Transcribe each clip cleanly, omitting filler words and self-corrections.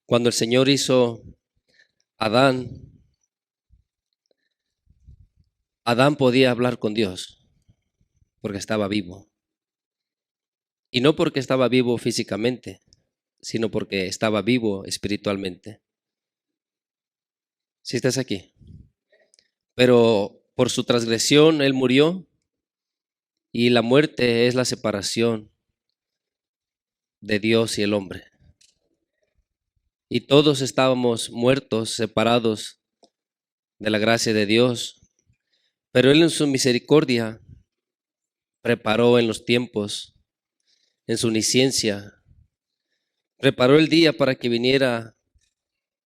Cuando el Señor hizo a Adán podía hablar con Dios porque estaba vivo. Y no porque estaba vivo físicamente, sino porque estaba vivo espiritualmente. Si estás aquí. Pero por su transgresión él murió y la muerte es la separación de Dios y el hombre. Y todos estábamos muertos, separados de la gracia de Dios. Pero Él en su misericordia preparó en los tiempos, en su omnisciencia, preparó el día para que viniera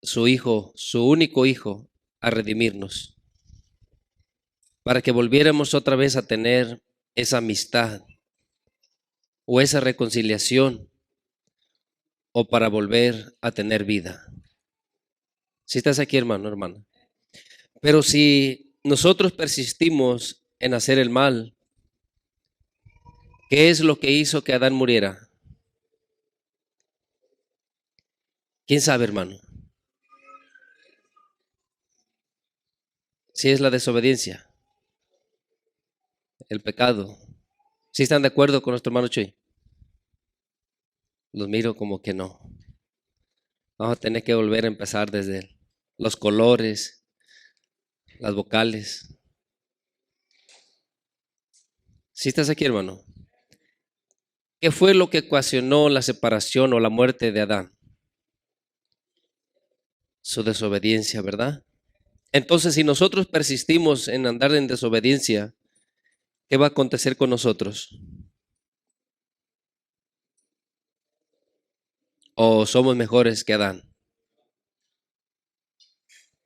su Hijo, su único Hijo, a redimirnos, para que volviéramos otra vez a tener esa amistad o esa reconciliación, o para volver a tener vida. Si estás aquí, hermano, hermana. Pero si nosotros persistimos en hacer el mal, ¿qué es lo que hizo que Adán muriera? ¿Quién sabe, hermano? Si es la desobediencia, el pecado. ¿Sí están de acuerdo con nuestro hermano Chuy? Los miro como que no. Vamos a tener que volver a empezar desde los colores, las vocales. ¿Sí estás aquí, hermano? ¿Qué fue lo que ocasionó la separación o la muerte de Adán? Su desobediencia, ¿verdad? Entonces, si nosotros persistimos en andar en desobediencia, ¿qué va a acontecer con nosotros? ¿O somos mejores que Adán?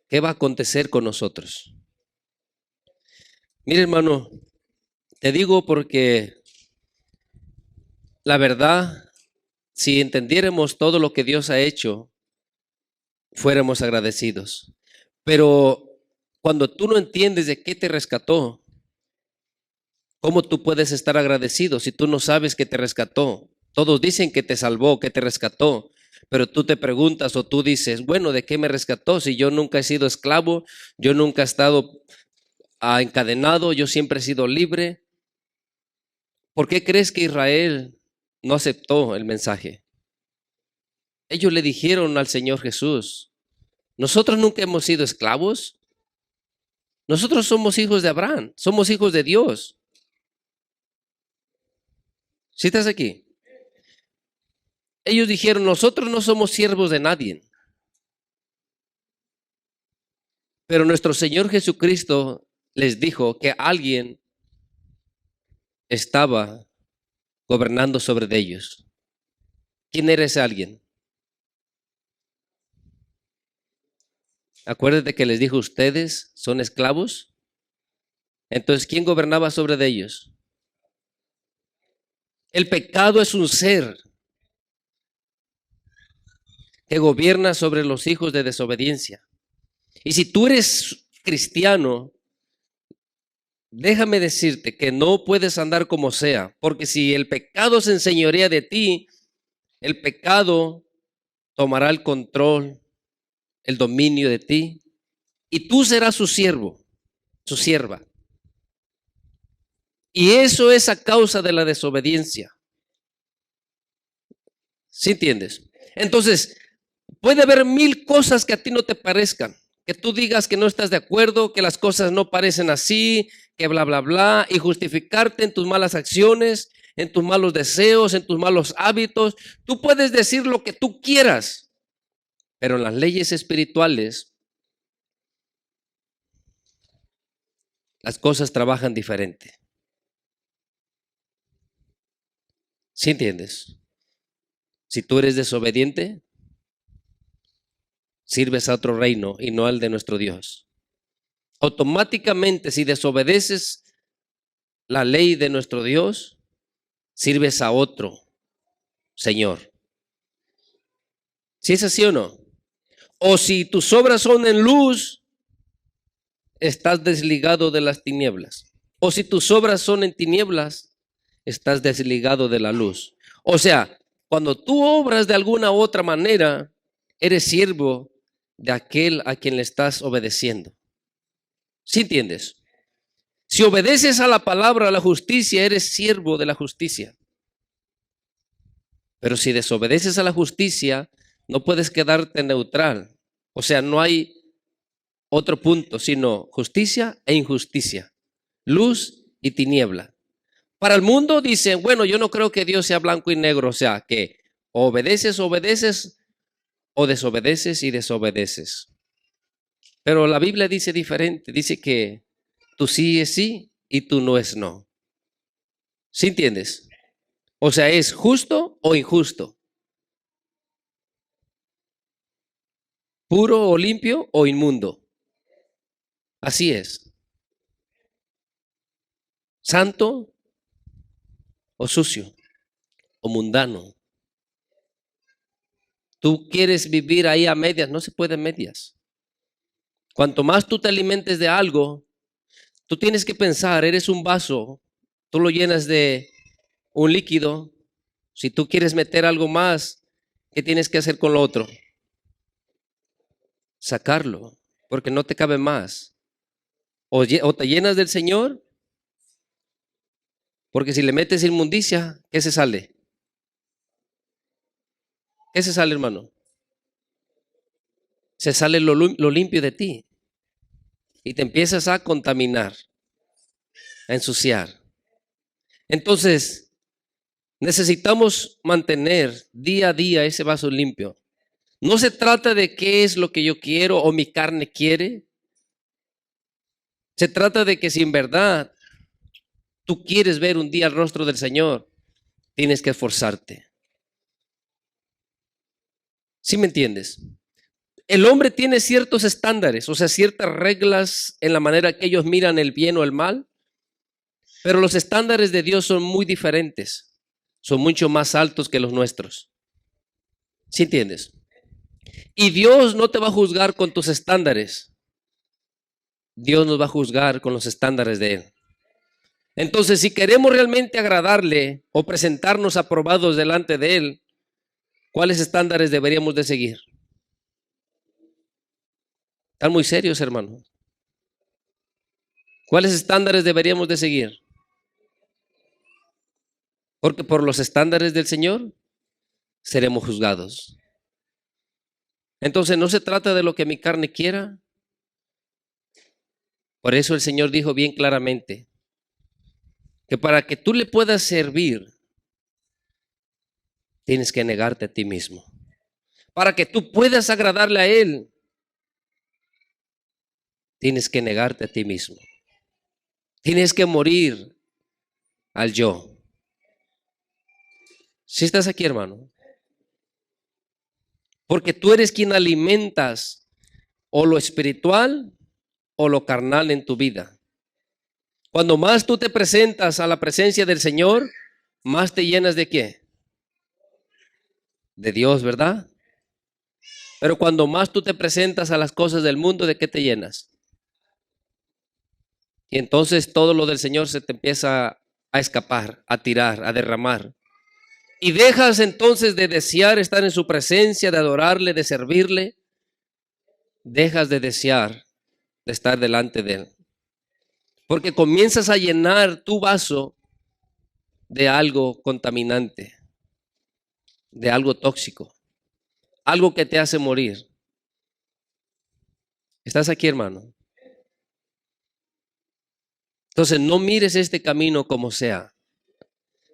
¿Qué va a acontecer con nosotros? Mire, hermano, te digo porque la verdad, si entendiéramos todo lo que Dios ha hecho, fuéramos agradecidos. Pero cuando tú no entiendes de qué te rescató, ¿cómo tú puedes estar agradecido si tú no sabes que te rescató? Todos dicen que te salvó, que te rescató, pero tú te preguntas o tú dices, bueno, ¿de qué me rescató? Si yo nunca he sido esclavo, yo nunca he estado encadenado, yo siempre he sido libre. ¿Por qué crees que Israel no aceptó el mensaje? Ellos le dijeron al Señor Jesús, nosotros nunca hemos sido esclavos, nosotros somos hijos de Abraham, somos hijos de Dios. ¿Sí estás aquí? Ellos dijeron, nosotros no somos siervos de nadie, pero nuestro Señor Jesucristo les dijo que alguien estaba gobernando sobre ellos. ¿Quién era ese alguien? Acuérdate que les dijo, ustedes son esclavos. Entonces, ¿quién gobernaba sobre ellos? El pecado es un ser que gobierna sobre los hijos de desobediencia. Y si tú eres cristiano, déjame decirte que no puedes andar como sea, porque si el pecado se enseñorea de ti, el pecado tomará el control, el dominio de ti, y tú serás su siervo, su sierva. Y eso es a causa de la desobediencia. ¿Sí entiendes? Entonces, puede haber mil cosas que a ti no te parezcan, que tú digas que no estás de acuerdo, que las cosas no parecen así, que bla, bla, bla, y justificarte en tus malas acciones, en tus malos deseos, en tus malos hábitos. Tú puedes decir lo que tú quieras, pero en las leyes espirituales las cosas trabajan diferente. ¿Sí entiendes? Si tú eres desobediente, sirves a otro reino y no al de nuestro Dios. Automáticamente, si desobedeces la ley de nuestro Dios, sirves a otro Señor. ¿Si es así o no? O si tus obras son en luz, estás desligado de las tinieblas. O si tus obras son en tinieblas, estás desligado de la luz. O sea, cuando tú obras de alguna u otra manera, eres siervo de aquel a quien le estás obedeciendo. ¿Sí entiendes? Si obedeces a la palabra, a la justicia, eres siervo de la justicia. Pero si desobedeces a la justicia, no puedes quedarte neutral. O sea, no hay otro punto, sino justicia e injusticia, luz y tiniebla. Para el mundo dicen, bueno, yo no creo que Dios sea blanco y negro, o sea, que obedeces o desobedeces y desobedeces. Pero la Biblia dice diferente, dice que tu sí es sí y tu no es no. ¿Sí entiendes? O sea, es justo o injusto, puro o limpio o inmundo. Así es. Santo o sucio o mundano. Tú quieres vivir ahí a medias, no se puede a medias. Cuanto más tú te alimentes de algo, tú tienes que pensar, eres un vaso, tú lo llenas de un líquido. Si tú quieres meter algo más, ¿qué tienes que hacer con lo otro? Sacarlo, porque no te cabe más. O te llenas del Señor, porque si le metes inmundicia, ¿qué se sale? ¿Qué se sale, hermano? Se sale lo limpio de ti y te empiezas a contaminar, a ensuciar. Entonces, necesitamos mantener día a día ese vaso limpio. No se trata de qué es lo que yo quiero o mi carne quiere. Se trata de que si en verdad tú quieres ver un día el rostro del Señor, tienes que esforzarte. ¿Sí me entiendes? El hombre tiene ciertos estándares, o sea, ciertas reglas en la manera que ellos miran el bien o el mal, pero los estándares de Dios son muy diferentes, son mucho más altos que los nuestros. ¿Sí entiendes? Y Dios no te va a juzgar con tus estándares, Dios nos va a juzgar con los estándares de Él. Entonces, si queremos realmente agradarle o presentarnos aprobados delante de Él, ¿cuáles estándares deberíamos de seguir? Están muy serios, hermano. ¿Cuáles estándares deberíamos de seguir? Porque por los estándares del Señor seremos juzgados. Entonces no se trata de lo que mi carne quiera. Por eso el Señor dijo bien claramente que para que tú le puedas servir, tienes que negarte a ti mismo. Para que tú puedas agradarle a Él, tienes que negarte a ti mismo. Tienes que morir al yo. ¿Sí estás aquí, hermano? Porque tú eres quien alimentas o lo espiritual o lo carnal en tu vida. Cuando más tú te presentas a la presencia del Señor, más te llenas de ¿qué? De Dios, ¿verdad? Pero cuando más tú te presentas a las cosas del mundo, ¿de qué te llenas? Y entonces todo lo del Señor se te empieza a escapar, a tirar, a derramar. Y dejas entonces de desear estar en su presencia, de adorarle, de servirle. Dejas de desear de estar delante de Él. Porque comienzas a llenar tu vaso de algo contaminante, de algo tóxico, algo que te hace morir. ¿Estás aquí, hermano? Entonces no mires este camino como sea.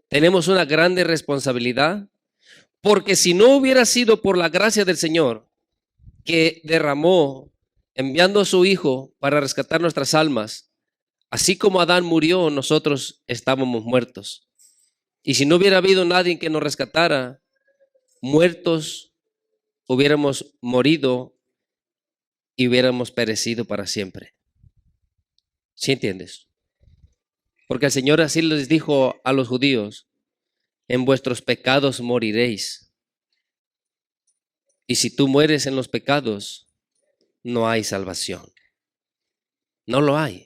Tenemos una grande responsabilidad, porque si no hubiera sido por la gracia del Señor que derramó enviando a su Hijo para rescatar nuestras almas, así como Adán murió, nosotros estábamos muertos. Y si no hubiera habido nadie que nos rescatara, muertos hubiéramos morido y hubiéramos perecido para siempre. ¿Sí entiendes? Porque el Señor así les dijo a los judíos: en vuestros pecados moriréis. Y si tú mueres en los pecados, no hay salvación. No lo hay.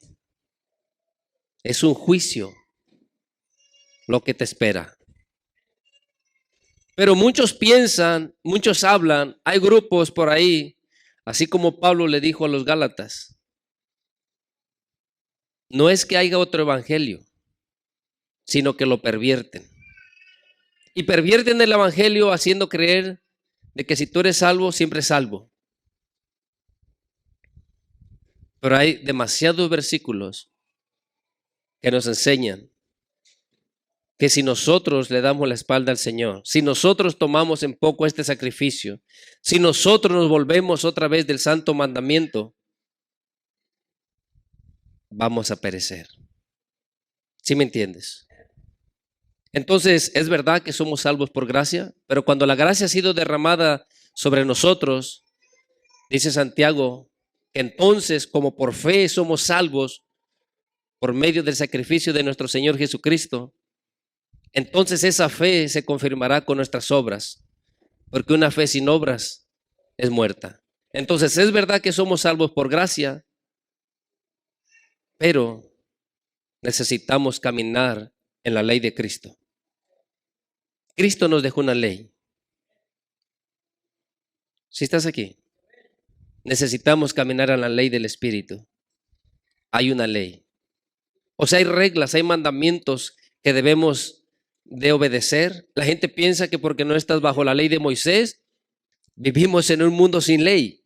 Es un juicio lo que te espera. Pero muchos piensan, muchos hablan, hay grupos por ahí, así como Pablo le dijo a los Gálatas, no es que haya otro evangelio, sino que lo pervierten. Y pervierten el evangelio haciendo creer de que si tú eres salvo, siempre es salvo. Pero hay demasiados versículos que nos enseñan que si nosotros le damos la espalda al Señor, si nosotros tomamos en poco este sacrificio, si nosotros nos volvemos otra vez del santo mandamiento, vamos a perecer. ¿Sí me entiendes? Entonces, es verdad que somos salvos por gracia, pero cuando la gracia ha sido derramada sobre nosotros, dice Santiago, que entonces como por fe somos salvos por medio del sacrificio de nuestro Señor Jesucristo, entonces esa fe se confirmará con nuestras obras, porque una fe sin obras es muerta. Entonces es verdad que somos salvos por gracia, pero necesitamos caminar en la ley de Cristo. Cristo nos dejó una ley. Si estás aquí, necesitamos caminar en la ley del Espíritu. Hay una ley. O sea, hay reglas, hay mandamientos que debemos de obedecer. La gente piensa que porque no estás bajo la ley de Moisés, vivimos en un mundo sin ley.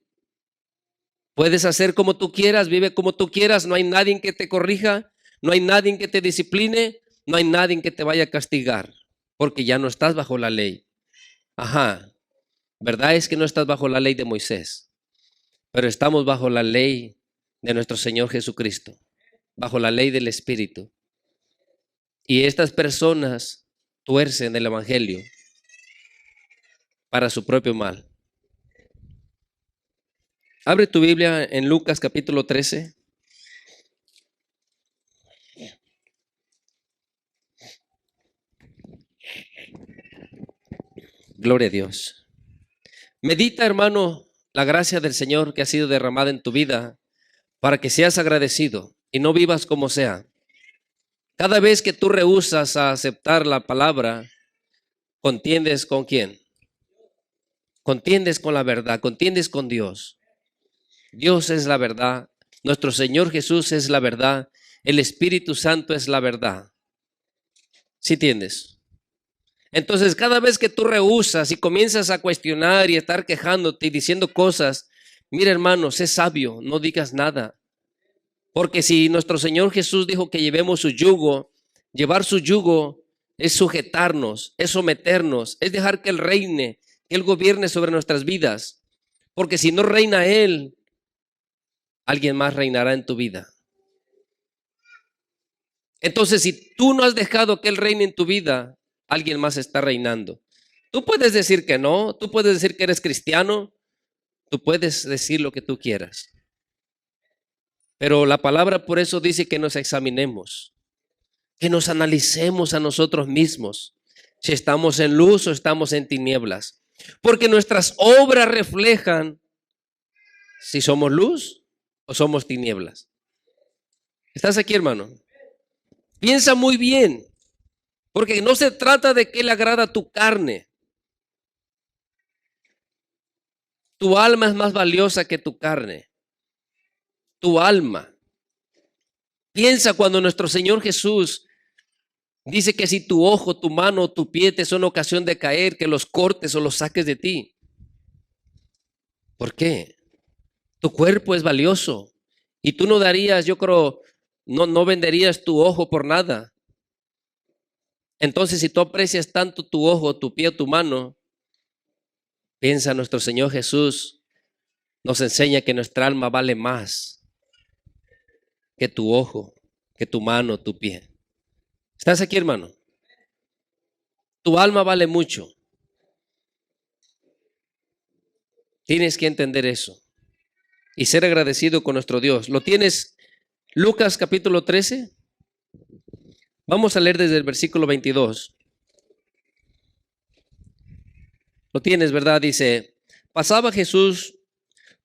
Puedes hacer como tú quieras, vive como tú quieras, no hay nadie que te corrija, no hay nadie que te discipline, no hay nadie que te vaya a castigar, porque ya no estás bajo la ley. Ajá, verdad es que no estás bajo la ley de Moisés, pero estamos bajo la ley de nuestro Señor Jesucristo, bajo la ley del Espíritu. Y estas personas tuercen el evangelio para su propio mal. Abre tu Biblia en Lucas capítulo 13. Gloria a Dios. Medita, hermano, la gracia del Señor que ha sido derramada en tu vida para que seas agradecido y no vivas como sea. Cada vez que tú rehusas a aceptar la palabra, contiendes con quién? Contiendes con la verdad, contiendes con Dios. Dios es la verdad, nuestro Señor Jesús es la verdad, el Espíritu Santo es la verdad. ¿Sí entiendes? Entonces, cada vez que tú rehusas y comienzas a cuestionar y a estar quejándote y diciendo cosas, mira, hermano, sé sabio, no digas nada. Porque si nuestro Señor Jesús dijo que llevemos su yugo, llevar su yugo es sujetarnos, es someternos, es dejar que Él reine, que Él gobierne sobre nuestras vidas. Porque si no reina Él, alguien más reinará en tu vida. Entonces, si tú no has dejado que Él reine en tu vida, alguien más está reinando. Tú puedes decir que no, tú puedes decir que eres cristiano, tú puedes decir lo que tú quieras. Pero la palabra por eso dice que nos examinemos, que nos analicemos a nosotros mismos, si estamos en luz o estamos en tinieblas. Porque nuestras obras reflejan si somos luz o somos tinieblas. ¿Estás aquí, hermano? Piensa muy bien, porque no se trata de qué le agrada a tu carne. Tu alma es más valiosa que tu carne. Tu alma. Piensa cuando nuestro Señor Jesús dice que si tu ojo, tu mano o tu pie te son ocasión de caer, que los cortes o los saques de ti. ¿Por qué? Tu cuerpo es valioso y tú no darías, yo creo, no venderías tu ojo por nada. Entonces, si tú aprecias tanto tu ojo, tu pie, tu mano, piensa, nuestro Señor Jesús nos enseña que nuestra alma vale más que tu ojo, que tu mano, tu pie. ¿Estás aquí, hermano? Tu alma vale mucho. Tienes que entender eso y ser agradecido con nuestro Dios. ¿Lo tienes? Lucas capítulo 13. Vamos a leer desde el versículo 22. Lo tienes, ¿verdad? Dice, pasaba Jesús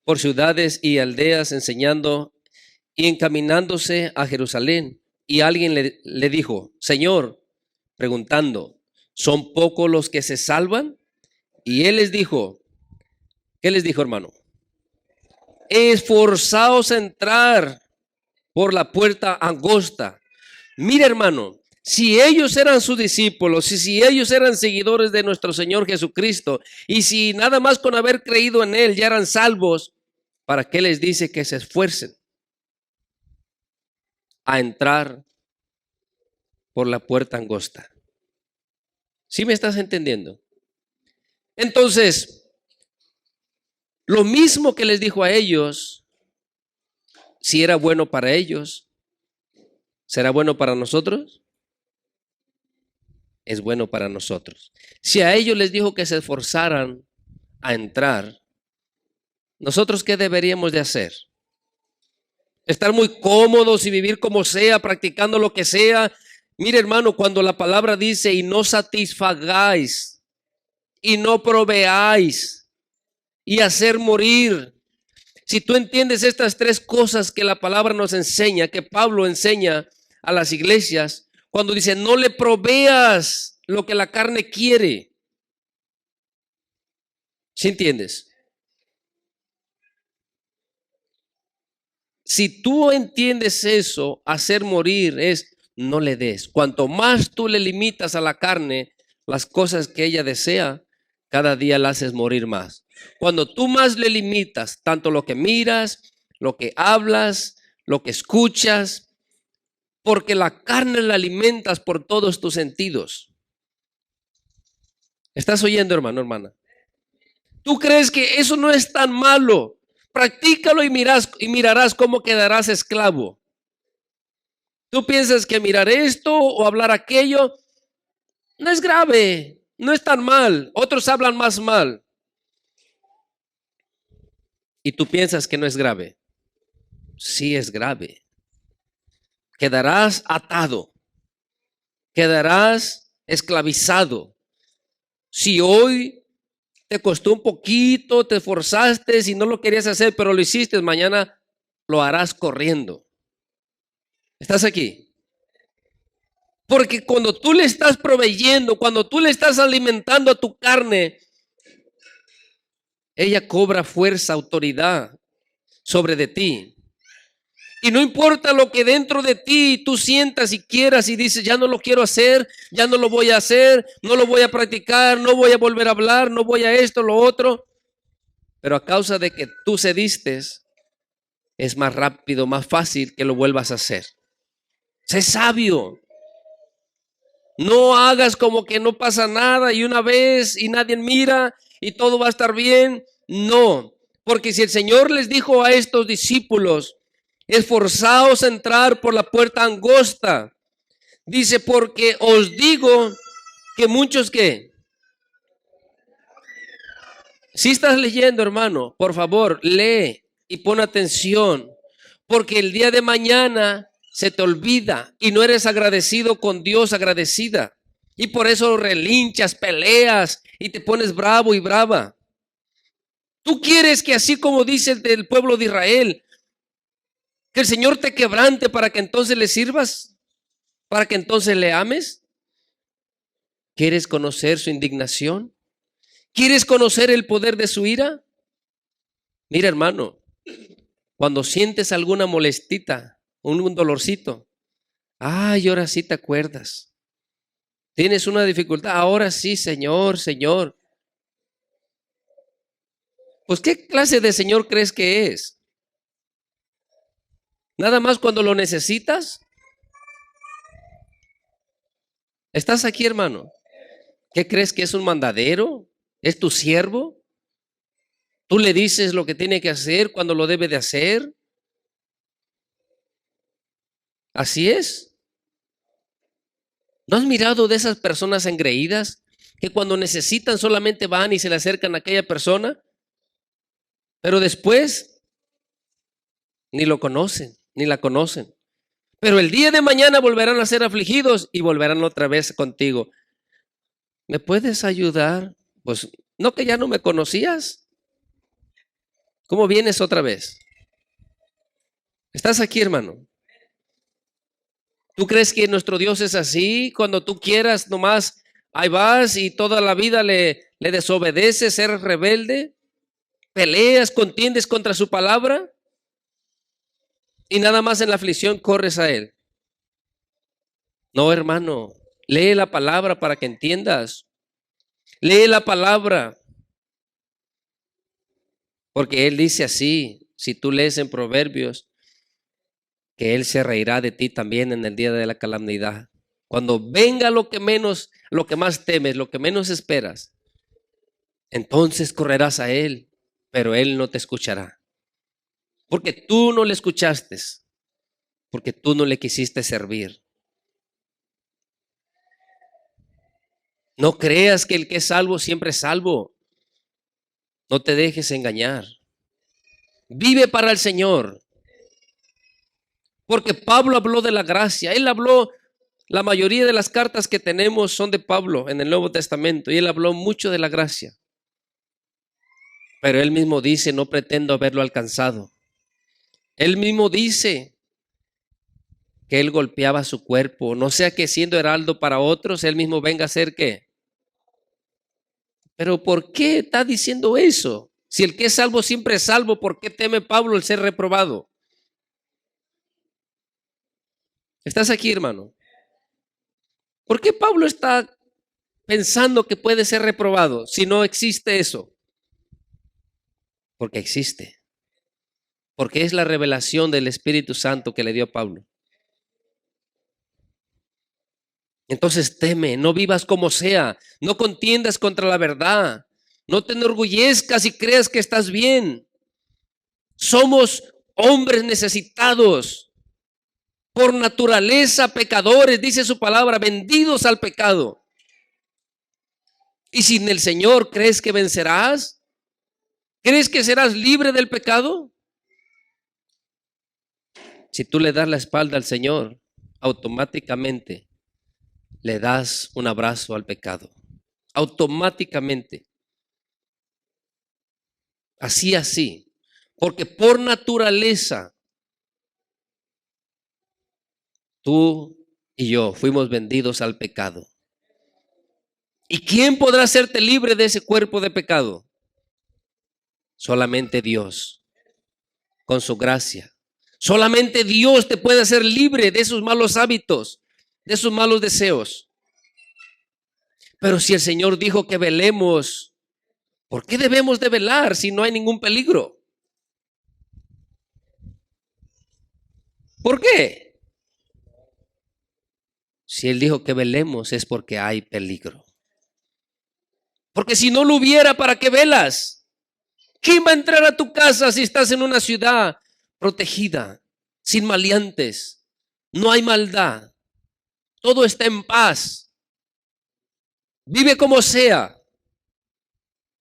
por ciudades y aldeas enseñando y encaminándose a Jerusalén. Y alguien le dijo, Señor, preguntando, ¿son pocos los que se salvan? Y él les dijo, ¿qué les dijo, hermano? Esforzaos a entrar por la puerta angosta. Mira, hermano, si ellos eran sus discípulos y si ellos eran seguidores de nuestro Señor Jesucristo y si nada más con haber creído en Él ya eran salvos, ¿para qué les dice que se esfuercen a entrar por la puerta angosta? ¿Sí me estás entendiendo? Entonces, lo mismo que les dijo a ellos, si era bueno para ellos, ¿será bueno para nosotros? Es bueno para nosotros. Si a ellos les dijo que se esforzaran a entrar, ¿nosotros qué deberíamos de hacer? Estar muy cómodos y vivir como sea, practicando lo que sea. Mire, hermano, cuando la palabra dice y no satisfagáis y no proveáis y hacer morir. Si tú entiendes estas tres cosas que la palabra nos enseña, que Pablo enseña a las iglesias, cuando dice no le proveas lo que la carne quiere. ¿Sí entiendes? Si tú entiendes eso, hacer morir es no le des. Cuanto más tú le limitas a la carne las cosas que ella desea, cada día la haces morir más. Cuando tú más le limitas tanto lo que miras, lo que hablas, lo que escuchas, porque la carne la alimentas por todos tus sentidos. ¿Estás oyendo, hermano, hermana? ¿Tú crees que eso no es tan malo? Practícalo y mirarás cómo quedarás esclavo. Tú piensas que mirar esto o hablar aquello no es grave, no es tan mal. Otros hablan más mal. Y tú piensas que no es grave. Sí es grave. Quedarás atado. Quedarás esclavizado. Si hoy te costó un poquito, te esforzaste, si no lo querías hacer, pero lo hiciste, mañana lo harás corriendo. ¿Estás aquí? Porque cuando tú le estás proveyendo, cuando tú le estás alimentando a tu carne, ella cobra fuerza, autoridad sobre de ti. Y no importa lo que dentro de ti tú sientas y quieras y dices, ya no lo quiero hacer, ya no lo voy a hacer, no lo voy a practicar, no voy a volver a hablar, no voy a esto, lo otro. Pero a causa de que tú cediste, es más rápido, más fácil que lo vuelvas a hacer. Sé sabio. No hagas como que no pasa nada y una vez y nadie mira y todo va a estar bien. No, porque si el Señor les dijo a estos discípulos, esforzaos a entrar por la puerta angosta, dice, porque os digo que muchos que, si estás leyendo, hermano, por favor, lee y pon atención, porque el día de mañana se te olvida y no eres agradecido con Dios, agradecida. Y por eso relinchas, peleas y te pones bravo y brava. Tú quieres que así como dice el pueblo de Israel, que el Señor te quebrante para que entonces le sirvas, para que entonces le ames. ¿Quieres conocer su indignación? ¿Quieres conocer el poder de su ira? Mira, hermano, cuando sientes alguna molestita, un dolorcito, ay, ahora sí te acuerdas. Tienes una dificultad, ahora sí, Señor, Señor. Pues, ¿qué clase de Señor crees que es? Nada más cuando lo necesitas. ¿Estás aquí, hermano? ¿Qué crees que es un mandadero? ¿Es tu siervo? ¿Tú le dices lo que tiene que hacer cuando lo debe de hacer? Así es. ¿No has mirado de esas personas engreídas que cuando necesitan solamente van y se le acercan a aquella persona? Pero después ni lo conocen, ni la conocen. Pero el día de mañana volverán a ser afligidos y volverán otra vez contigo. ¿Me puedes ayudar? Pues no, que ya no me conocías. ¿Cómo vienes otra vez? ¿Estás aquí, hermano? ¿Tú crees que nuestro Dios es así? Cuando tú quieras nomás Ahí vas y toda la vida le desobedeces, eres rebelde, peleas, contiendes contra su palabra y nada más en la aflicción corres a Él. No, hermano, lee la palabra para que entiendas. Lee la palabra, porque Él dice así, si tú lees en Proverbios, que Él se reirá de ti también en el día de la calamidad. Cuando venga lo que más temes, lo que menos esperas, entonces correrás a Él, pero Él no te escuchará. Porque tú no le escuchaste, porque tú no le quisiste servir. No creas que el que es salvo siempre es salvo. No te dejes engañar. Vive para el Señor. Porque Pablo habló de la gracia. Él habló, la mayoría de las cartas que tenemos son de Pablo en el Nuevo Testamento. Y él habló mucho de la gracia. Pero él mismo dice, no pretendo haberlo alcanzado. Él mismo dice que él golpeaba su cuerpo. No sea que siendo heraldo para otros, él mismo venga a ser ¿qué? Pero ¿por qué está diciendo eso? Si el que es salvo siempre es salvo, ¿por qué teme Pablo el ser reprobado? ¿Estás aquí, hermano? ¿Por qué Pablo está pensando que puede ser reprobado si no existe eso? Porque existe. Porque es la revelación del Espíritu Santo que le dio a Pablo. Entonces teme, no vivas como sea, no contiendas contra la verdad, no te enorgullezcas y creas que estás bien. Somos hombres necesitados, por naturaleza pecadores, dice su palabra, vendidos al pecado. Y sin el Señor, ¿crees que vencerás? ¿Crees que serás libre del pecado? Si tú le das la espalda al Señor, automáticamente le das un abrazo al pecado. Automáticamente. Así. Porque por naturaleza, tú y yo fuimos vendidos al pecado. ¿Y quién podrá hacerte libre de ese cuerpo de pecado? Solamente Dios, con su gracia. Solamente Dios te puede hacer libre de esos malos hábitos, de esos malos deseos. Pero si el Señor dijo que velemos, ¿por qué debemos de velar si no hay ningún peligro? ¿Por qué? Si Él dijo que velemos es porque hay peligro. Porque si no lo hubiera, ¿para qué velas? ¿Quién va a entrar a tu casa si estás en una ciudad protegida, sin maleantes? No hay maldad. Todo está en paz. Vive como sea.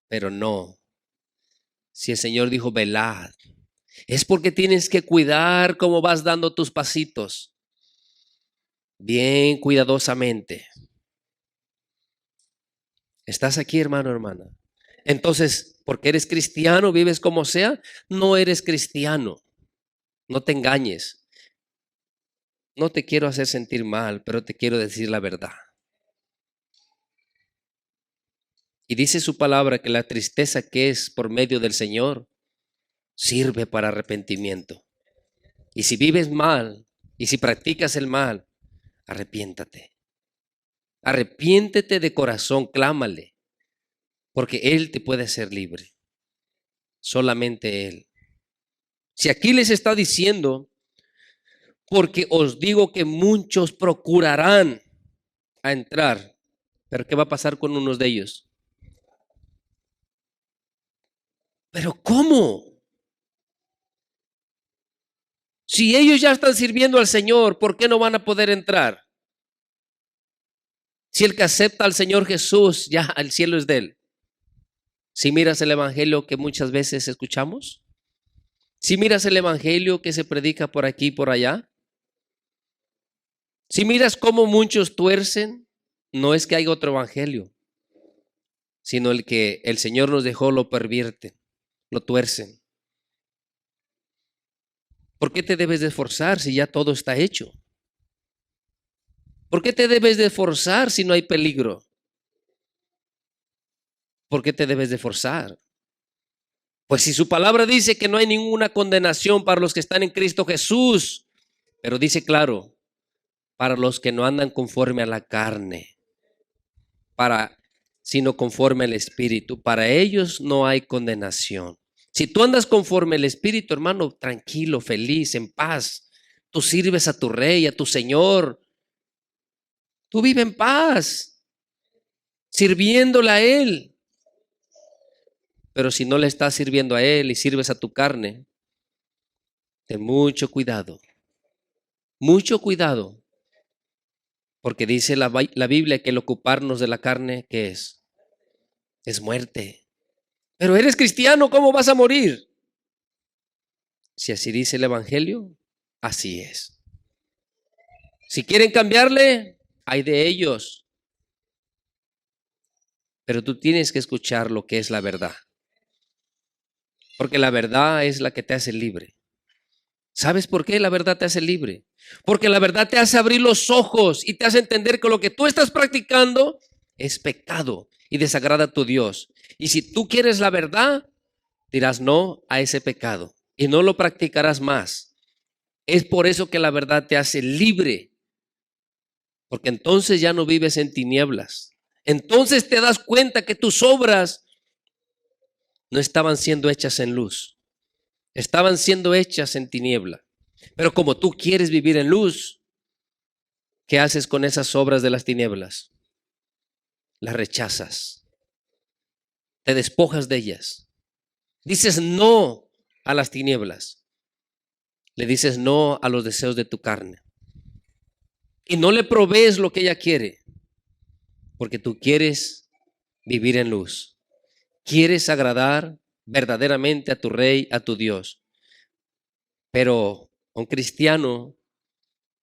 Pero no. Si el Señor dijo velad, es porque tienes que cuidar cómo vas dando tus pasitos. Bien cuidadosamente. ¿Estás aquí, hermano, hermana? Entonces, porque eres cristiano, vives como sea, no eres cristiano. No te engañes. No te quiero hacer sentir mal, pero te quiero decir la verdad. Y dice su palabra que la tristeza que es por medio del Señor sirve para arrepentimiento. Y si vives mal, y si practicas el mal, arrepiéntate. Arrepiéntete de corazón, clámale, porque Él te puede hacer libre. Solamente Él. Si aquí les está diciendo, porque os digo que muchos procurarán a entrar, pero ¿qué va a pasar con unos de ellos? ¿Pero cómo? Si ellos ya están sirviendo al Señor, ¿por qué no van a poder entrar? Si el que acepta al Señor Jesús, ya el cielo es de Él. Si miras el evangelio que muchas veces escuchamos, si miras el evangelio que se predica por aquí y por allá, si miras cómo muchos tuercen, no es que haya otro evangelio, sino el que el Señor nos dejó lo pervierten, lo tuercen. ¿Por qué te debes de esforzar si ya todo está hecho? ¿Por qué te debes de esforzar si no hay peligro? ¿por qué te debes de forzar? Pues si su palabra dice que no hay ninguna condenación para los que están en Cristo Jesús, pero dice claro, para los que no andan conforme a la carne, sino conforme al Espíritu, para ellos no hay condenación. Si tú andas conforme al Espíritu, hermano, tranquilo, feliz, en paz, tú sirves a tu Rey, a tu Señor, tú vive en paz, sirviéndole a Él. Pero si no le estás sirviendo a Él y sirves a tu carne, ten mucho cuidado, porque dice la Biblia que el ocuparnos de la carne, ¿qué es? Es muerte. Pero eres cristiano, ¿cómo vas a morir? Si así dice el Evangelio, así es. Si quieren cambiarle, hay de ellos. Pero tú tienes que escuchar lo que es la verdad. Porque la verdad es la que te hace libre. ¿Sabes por qué la verdad te hace libre? Porque la verdad te hace abrir los ojos y te hace entender que lo que tú estás practicando es pecado y desagrada a tu Dios. Y si tú quieres la verdad, dirás no a ese pecado y no lo practicarás más. Es por eso que la verdad te hace libre, porque entonces ya no vives en tinieblas. Entonces te das cuenta que tus obras no estaban siendo hechas en luz, estaban siendo hechas en tiniebla. Pero como tú quieres vivir en luz, ¿qué haces con esas obras de las tinieblas? Las rechazas, te despojas de ellas. Dices no a las tinieblas, le dices no a los deseos de tu carne. Y no le provees lo que ella quiere, porque tú quieres vivir en luz. Quieres agradar verdaderamente a tu Rey, a tu Dios. Pero un cristiano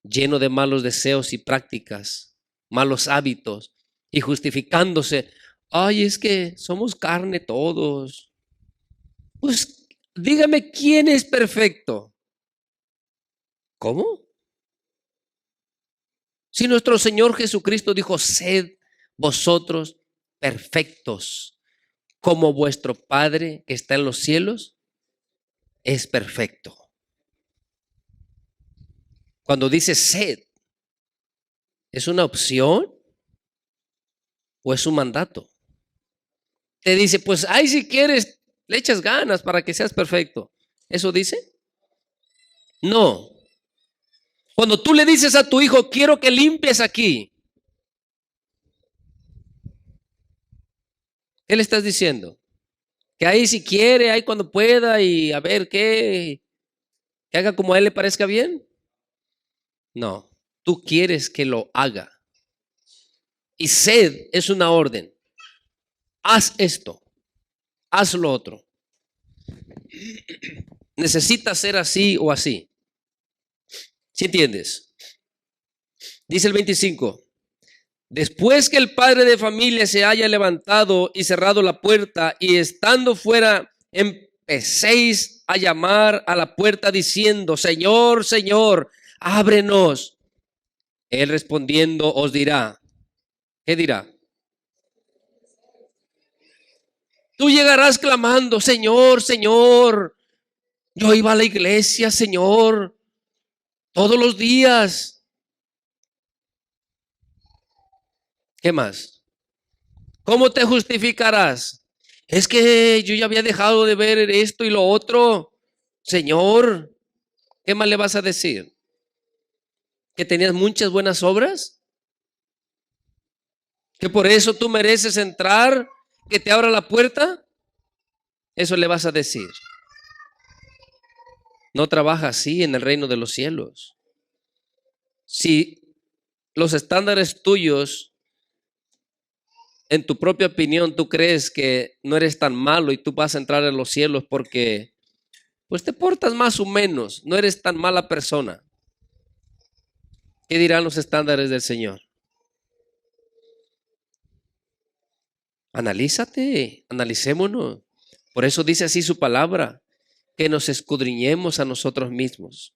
lleno de malos deseos y prácticas, malos hábitos, y justificándose, ay, es que somos carne todos. Pues dígame quién es perfecto. ¿Cómo? Si nuestro Señor Jesucristo dijo, sed vosotros perfectos, como vuestro Padre que está en los cielos es perfecto. Cuando dice sed, ¿es una opción o es un mandato? Te dice, pues, ay, si quieres, le echas ganas para que seas perfecto. ¿Eso dice? No. Cuando tú le dices a tu hijo, quiero que limpies aquí, ¿qué le estás diciendo? Que ahí si quiere, ahí cuando pueda y a ver qué, que haga como a él le parezca bien. No, tú quieres que lo haga. Y sed es una orden. Haz esto, haz lo otro. Necesitas ser así o así. ¿Sí entiendes? Dice el 25. Después que el padre de familia se haya levantado y cerrado la puerta y estando fuera, empecéis a llamar a la puerta diciendo, Señor, Señor, ábrenos. Él respondiendo os dirá, ¿qué dirá? Tú llegarás clamando, Señor, Señor, yo iba a la iglesia, Señor, todos los días. ¿Qué más? ¿Cómo te justificarás? Es que yo ya había dejado de ver esto y lo otro. Señor, ¿qué más le vas a decir? ¿Que tenías muchas buenas obras? ¿Que por eso tú mereces entrar? ¿Que te abra la puerta? Eso le vas a decir. No trabaja así en el reino de los cielos. Si los estándares tuyos, en tu propia opinión, tú crees que no eres tan malo y tú vas a entrar en los cielos porque pues te portas más o menos, no eres tan mala persona. ¿Qué dirán los estándares del Señor? Analízate, analicémonos. Por eso dice así su palabra, que nos escudriñemos a nosotros mismos.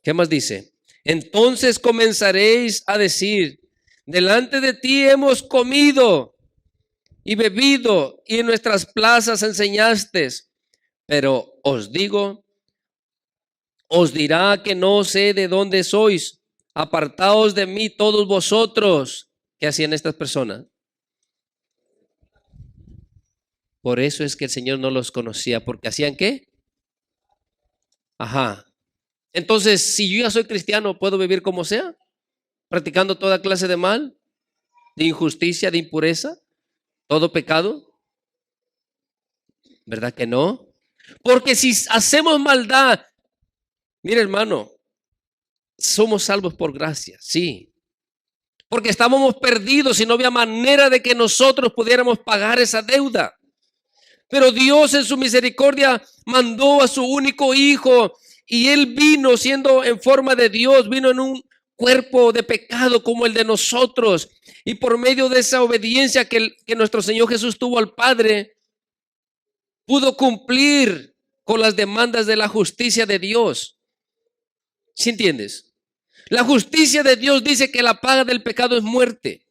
¿Qué más dice? Entonces comenzaréis a decir, delante de ti hemos comido y bebido, y en nuestras plazas enseñaste. Pero os digo, os dirá que no sé de dónde sois. Apartaos de mí todos vosotros. ¿Qué hacían estas personas? Por eso es que el Señor no los conocía, porque ¿hacían qué? Ajá. Entonces, si yo ya soy cristiano, ¿puedo vivir como sea? Practicando toda clase de mal, de injusticia, de impureza, todo pecado. ¿Verdad que no? Porque si hacemos maldad, mire hermano, somos salvos por gracia, sí. Porque estábamos perdidos y no había manera de que nosotros pudiéramos pagar esa deuda. Pero Dios en su misericordia mandó a su único hijo y él vino siendo en forma de Dios, vino en un cuerpo de pecado como el de nosotros. Y por medio de esa obediencia que nuestro Señor Jesús tuvo al Padre, pudo cumplir con las demandas de la justicia de Dios. ¿Sí entiendes? La justicia de Dios dice que la paga del pecado es muerte.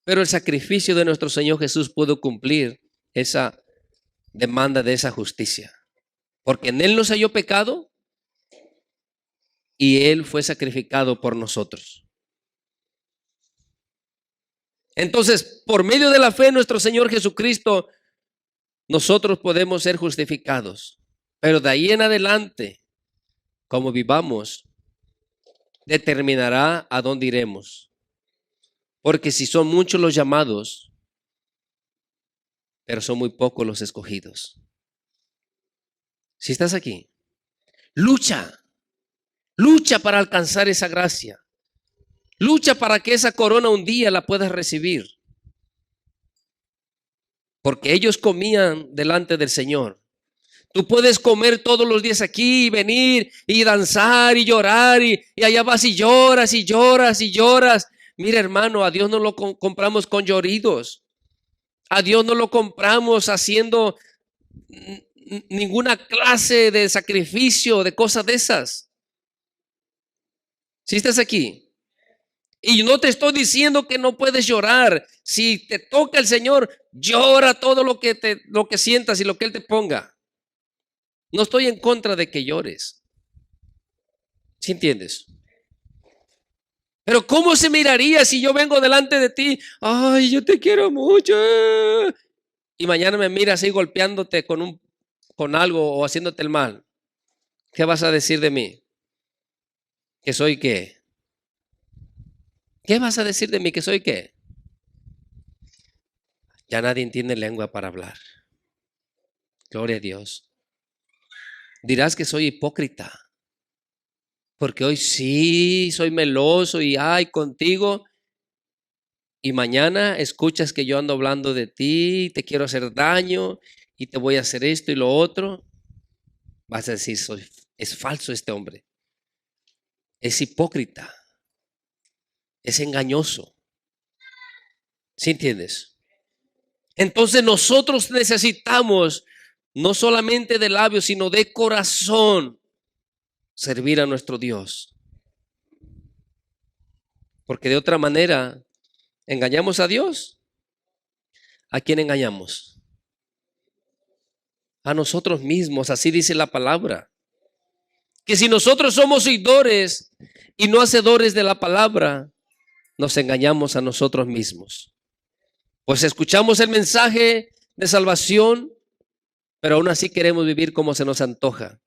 Pero el sacrificio de nuestro Señor Jesús pudo cumplir esa demanda de esa justicia. Porque en Él no se halló pecado y Él fue sacrificado por nosotros. Entonces, por medio de la fe en nuestro Señor Jesucristo, nosotros podemos ser justificados. Pero de ahí en adelante, como vivamos, determinará a dónde iremos. Porque si son muchos los llamados, pero son muy pocos los escogidos. Si estás aquí, lucha para alcanzar esa gracia. Lucha para que esa corona un día la puedas recibir. Porque ellos comían delante del Señor. Tú puedes comer todos los días aquí y venir y danzar y llorar y allá vas y lloras y lloras y lloras. Mira hermano, a Dios no lo compramos con lloridos. A Dios no lo compramos haciendo ninguna clase de sacrificio, de cosas de esas. Si estás aquí. Y no te estoy diciendo que no puedes llorar. Si te toca el Señor, llora todo lo que sientas y lo que Él te ponga. No estoy en contra de que llores. ¿Sí entiendes? Pero ¿cómo se miraría si yo vengo delante de ti? Ay, yo te quiero mucho. Y mañana me miras así golpeándote con algo o haciéndote el mal. ¿Qué vas a decir de mí? ¿Que soy qué? ¿Qué vas a decir de mí? ¿Que soy qué? Ya nadie tiene lengua para hablar. Gloria a Dios. Dirás que soy hipócrita. Porque hoy sí soy meloso y ay contigo. Y mañana escuchas que yo ando hablando de ti, te quiero hacer daño y te voy a hacer esto y lo otro. Vas a decir, es falso este hombre. Es hipócrita. Es engañoso. ¿Sí entiendes? Entonces nosotros necesitamos no solamente de labios, sino de corazón servir a nuestro Dios. Porque de otra manera, ¿engañamos a Dios? ¿A quién engañamos? A nosotros mismos, así dice la palabra. Que si nosotros somos oidores y no hacedores de la palabra, nos engañamos a nosotros mismos. Pues escuchamos el mensaje de salvación, pero aún así queremos vivir como se nos antoja.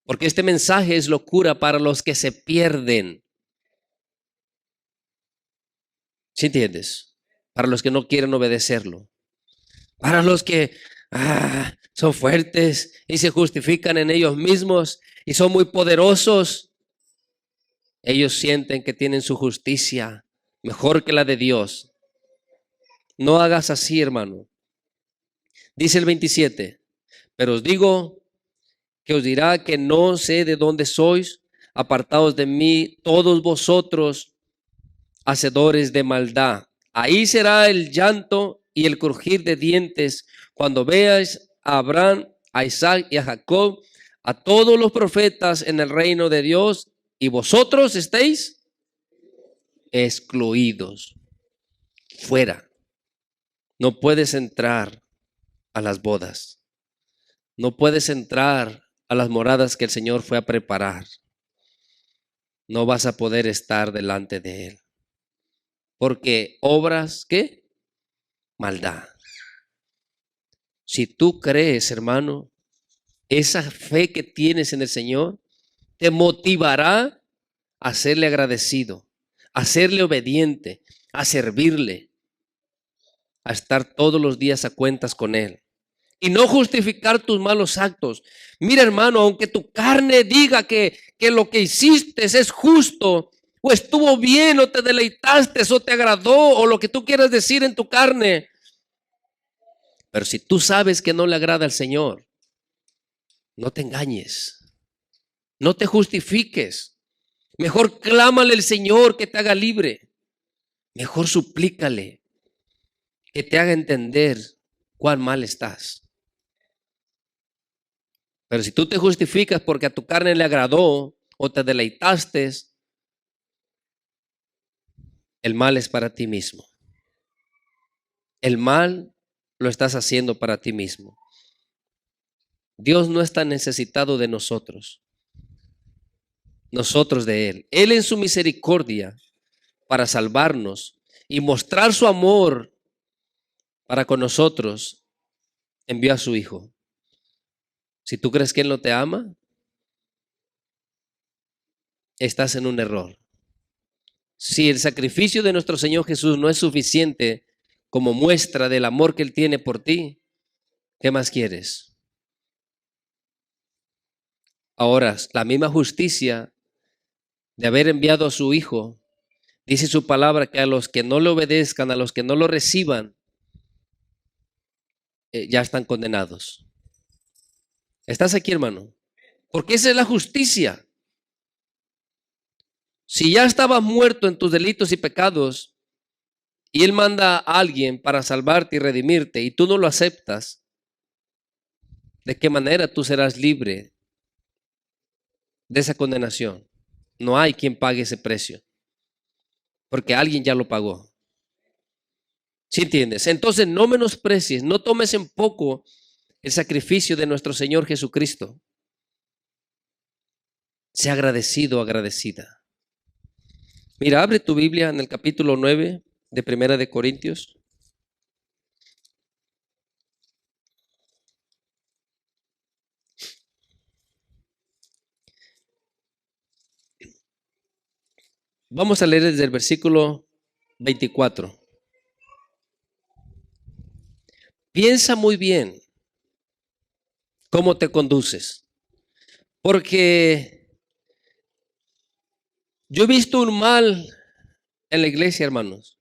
Porque este mensaje es locura para los que se pierden. ¿Sí entiendes? Para los que no quieren obedecerlo. Para los que son fuertes y se justifican en ellos mismos y son muy poderosos. Ellos sienten que tienen su justicia mejor que la de Dios. No hagas así, hermano. Dice el 27, pero os digo que os dirá que no sé de dónde sois, apartados de mí todos vosotros, hacedores de maldad. Ahí será el llanto y el crujir de dientes cuando veáis a Abraham, a Isaac y a Jacob, a todos los profetas en el reino de Dios, y vosotros estéis excluidos, fuera. No puedes entrar a las bodas. No puedes entrar a las moradas que el Señor fue a preparar. No vas a poder estar delante de Él. Porque obras, ¿qué? Maldad. Si tú crees, hermano, esa fe que tienes en el Señor te motivará a serle agradecido, a serle obediente, a servirle, a estar todos los días a cuentas con Él. Y no justificar tus malos actos. Mira, hermano, aunque tu carne diga que lo que hiciste es justo, o estuvo bien, o te deleitaste, o te agradó, o lo que tú quieras decir en tu carne. Pero si tú sabes que no le agrada al Señor, no te engañes. No te justifiques. Mejor clámale al Señor que te haga libre. Mejor suplícale que te haga entender cuán mal estás. Pero si tú te justificas porque a tu carne le agradó o te deleitaste, el mal es para ti mismo. El mal lo estás haciendo para ti mismo. Dios no está necesitado de nosotros. Nosotros de Él. Él en su misericordia para salvarnos y mostrar su amor para con nosotros, envió a su Hijo. Si tú crees que Él no te ama, estás en un error. Si el sacrificio de nuestro Señor Jesús no es suficiente como muestra del amor que Él tiene por ti, ¿qué más quieres? Ahora, la misma justicia de haber enviado a su Hijo, dice su palabra que a los que no le obedezcan, a los que no lo reciban, ya están condenados. ¿Estás aquí, hermano? Porque esa es la justicia. Si ya estabas muerto en tus delitos y pecados y Él manda a alguien para salvarte y redimirte y tú no lo aceptas, ¿de qué manera tú serás libre de esa condenación? No hay quien pague ese precio, porque alguien ya lo pagó. ¿Sí entiendes? Entonces no menosprecies, no tomes en poco el sacrificio de nuestro Señor Jesucristo. Sea agradecido, agradecida. Mira, abre tu Biblia en el capítulo 9 de Primera de Corintios. Vamos a leer desde el versículo 24. Piensa muy bien cómo te conduces, porque yo he visto un mal en la iglesia, hermanos.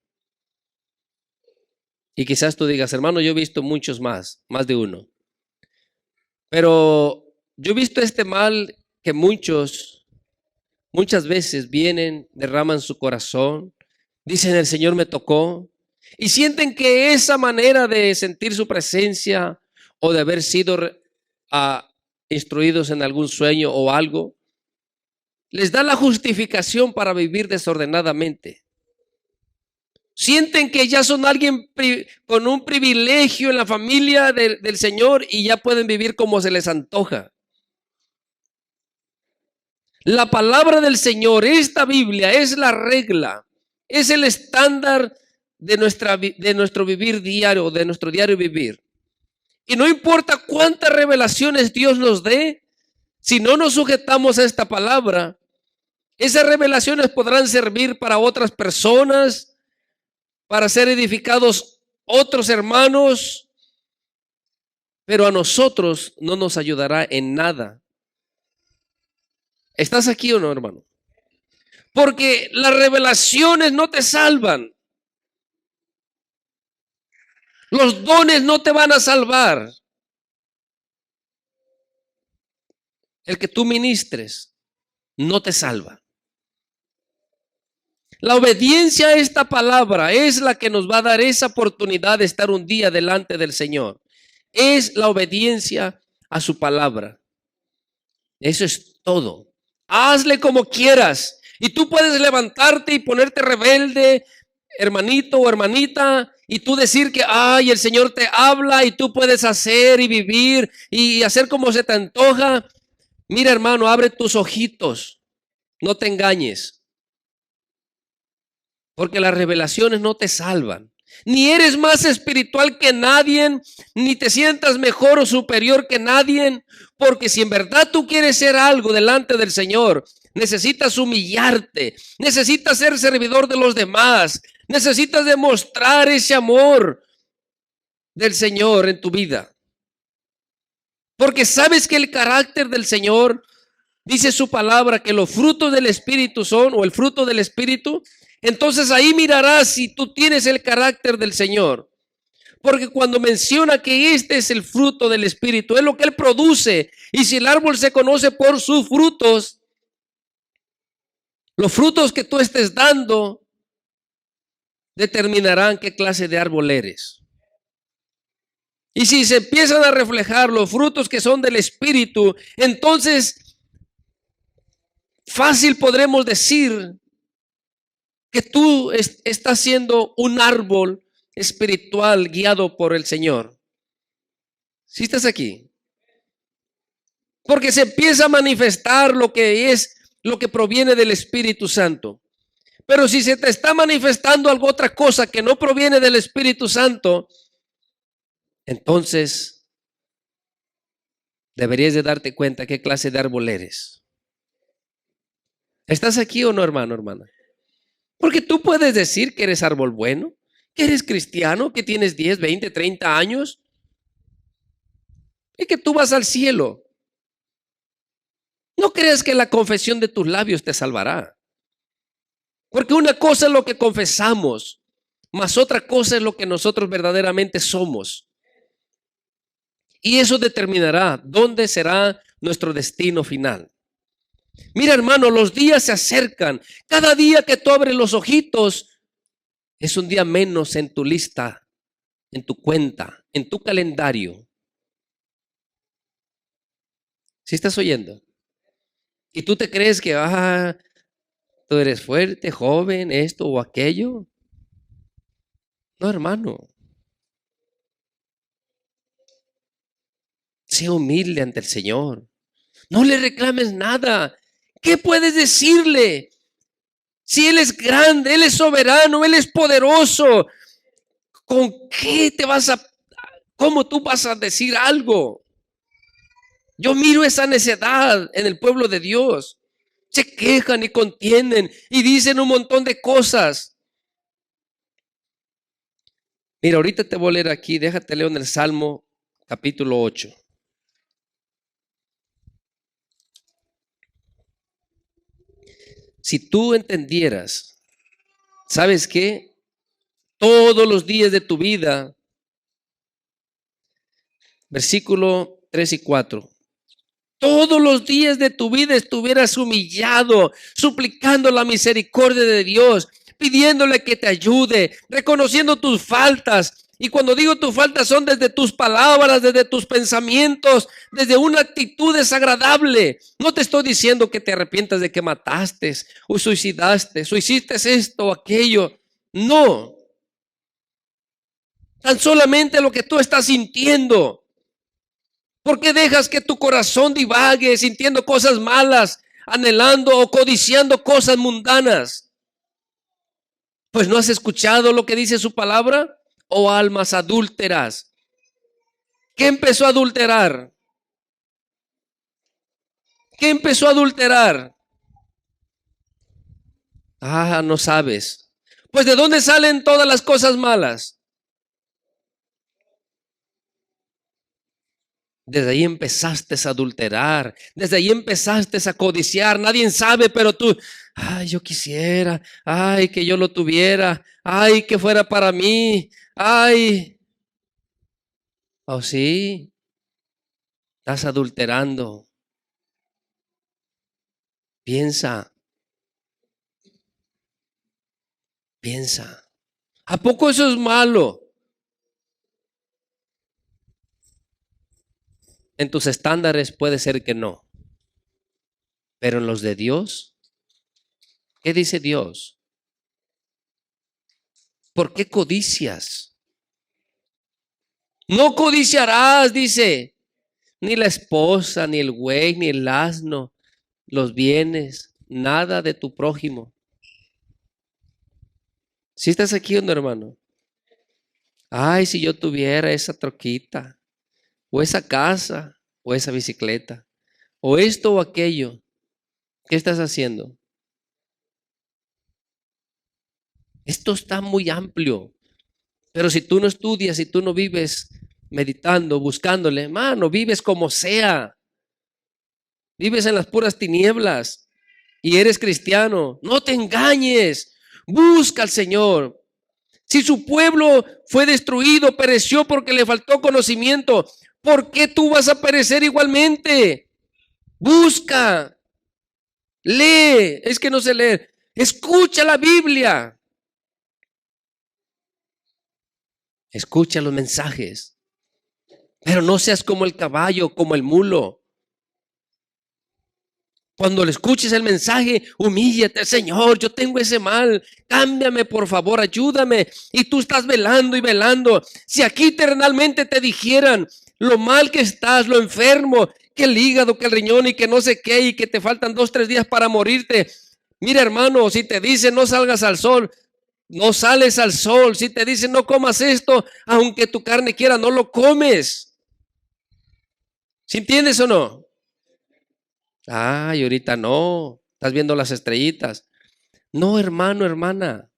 Y quizás tú digas, hermano, yo he visto muchos más de uno. Pero yo he visto este mal que muchas veces vienen, derraman su corazón, dicen el Señor me tocó, y sienten que esa manera de sentir su presencia o de haber sido instruidos en algún sueño o algo, les da la justificación para vivir desordenadamente. Sienten que ya son alguien con un privilegio en la familia del Señor y ya pueden vivir como se les antoja. La palabra del Señor, esta Biblia, es la regla, es el estándar de nuestro vivir diario, de nuestro diario vivir. Y no importa cuántas revelaciones Dios nos dé, si no nos sujetamos a esta palabra, esas revelaciones podrán servir para otras personas, para ser edificados otros hermanos, pero a nosotros no nos ayudará en nada. ¿Estás aquí o no, hermano? Porque las revelaciones no te salvan. Los dones no te van a salvar. El que tú ministres no te salva. La obediencia a esta palabra es la que nos va a dar esa oportunidad de estar un día delante del Señor. Es la obediencia a su palabra. Eso es todo. Hazle como quieras. Y tú puedes levantarte y ponerte rebelde, hermanito o hermanita, y tú decir que, ay, el Señor te habla y tú puedes hacer y vivir y hacer como se te antoja. Mira, hermano, abre tus ojitos, no te engañes, porque las revelaciones no te salvan. Ni eres más espiritual que nadie, ni te sientas mejor o superior que nadie, porque si en verdad tú quieres ser algo delante del Señor, necesitas humillarte, necesitas ser servidor de los demás, necesitas demostrar ese amor del Señor en tu vida. Porque sabes que el carácter del Señor, dice su palabra, que los frutos del Espíritu son, o el fruto del Espíritu. Entonces ahí mirarás si tú tienes el carácter del Señor. Porque cuando menciona que este es el fruto del Espíritu, es lo que Él produce. Y si el árbol se conoce por sus frutos, los frutos que tú estés dando determinarán qué clase de árbol eres. Y si se empiezan a reflejar los frutos que son del Espíritu, entonces fácil podremos decir que tú estás siendo un árbol espiritual guiado por el Señor. ¿Sí estás aquí? Porque se empieza a manifestar lo que es, lo que proviene del Espíritu Santo. Pero si se te está manifestando algo otra cosa que no proviene del Espíritu Santo, entonces deberías de darte cuenta qué clase de árbol eres. ¿Estás aquí o no, hermano, hermana? Porque tú puedes decir que eres árbol bueno, que eres cristiano, que tienes 10, 20, 30 años y que tú vas al cielo. No creas que la confesión de tus labios te salvará. Porque una cosa es lo que confesamos, más otra cosa es lo que nosotros verdaderamente somos. Y eso determinará dónde será nuestro destino final. Mira, hermano, los días se acercan. Cada día que tú abres los ojitos es un día menos en tu lista, en tu cuenta, en tu calendario. ¿Sí estás oyendo? Y tú te crees que tú eres fuerte, joven, esto o aquello. No, hermano. Sé humilde ante el Señor. No le reclames nada. ¿Qué puedes decirle? Si Él es grande, Él es soberano, Él es poderoso. ¿Con qué cómo tú vas a decir algo? Yo miro esa necedad en el pueblo de Dios. Se quejan y contienden y dicen un montón de cosas. Mira, ahorita te voy a leer aquí, déjate leo en el Salmo capítulo 8. Si tú entendieras, ¿sabes qué? Todos los días de tu vida, versículo 3 y 4. Todos los días de tu vida estuvieras humillado, suplicando la misericordia de Dios, pidiéndole que te ayude, reconociendo tus faltas. Y cuando digo tus faltas son desde tus palabras, desde tus pensamientos, desde una actitud desagradable. No te estoy diciendo que te arrepientas de que mataste o suicidaste o hiciste esto o aquello. No. Tan solamente lo que tú estás sintiendo. ¿Por qué dejas que tu corazón divague sintiendo cosas malas, anhelando o codiciando cosas mundanas? Pues no has escuchado lo que dice su palabra. Oh almas adúlteras. ¿Qué empezó a adulterar? ¿Qué empezó a adulterar? No sabes. Pues ¿de dónde salen todas las cosas malas? Desde ahí empezaste a adulterar, desde ahí empezaste a codiciar, nadie sabe, pero tú, ay, yo quisiera, ay, que yo lo tuviera, ay, que fuera para mí, ay. Oh, sí, estás adulterando. Piensa, piensa. ¿A poco eso es malo? En tus estándares puede ser que no, pero en los de Dios, ¿Qué dice Dios? ¿Por qué codicias? No codiciarás, dice, ni la esposa, ni el buey, ni el asno, los bienes, nada de tu prójimo. ¿Sí estás aquí o no, hermano? Ay, si yo tuviera esa troquita, o esa casa, o esa bicicleta, o esto o aquello. ¿Qué estás haciendo? Esto está muy amplio. Pero si tú no estudias, si tú no vives meditando, buscándole, hermano, vives como sea. Vives en las puras tinieblas y eres cristiano. No te engañes. Busca al Señor. Si su pueblo fue destruido, pereció porque le faltó conocimiento, ¿por qué tú vas a perecer igualmente? Busca, lee, es que no sé leer, escucha la Biblia, escucha los mensajes, pero no seas como el caballo, como el mulo. Cuando le escuches el mensaje, humíllate, Señor, yo tengo ese mal, cámbiame por favor, ayúdame. Y tú estás velando y velando. Si aquí terrenalmente te dijeran lo mal que estás, lo enfermo, que el hígado, que el riñón y que no sé qué, y que te faltan 2, 3 días para morirte. Mira, hermano, si te dicen no salgas al sol, no sales al sol. Si te dicen no comas esto, aunque tu carne quiera, no lo comes. ¿Sí entiendes o no? Ay, ahorita no, estás viendo las estrellitas. No, hermano, hermana.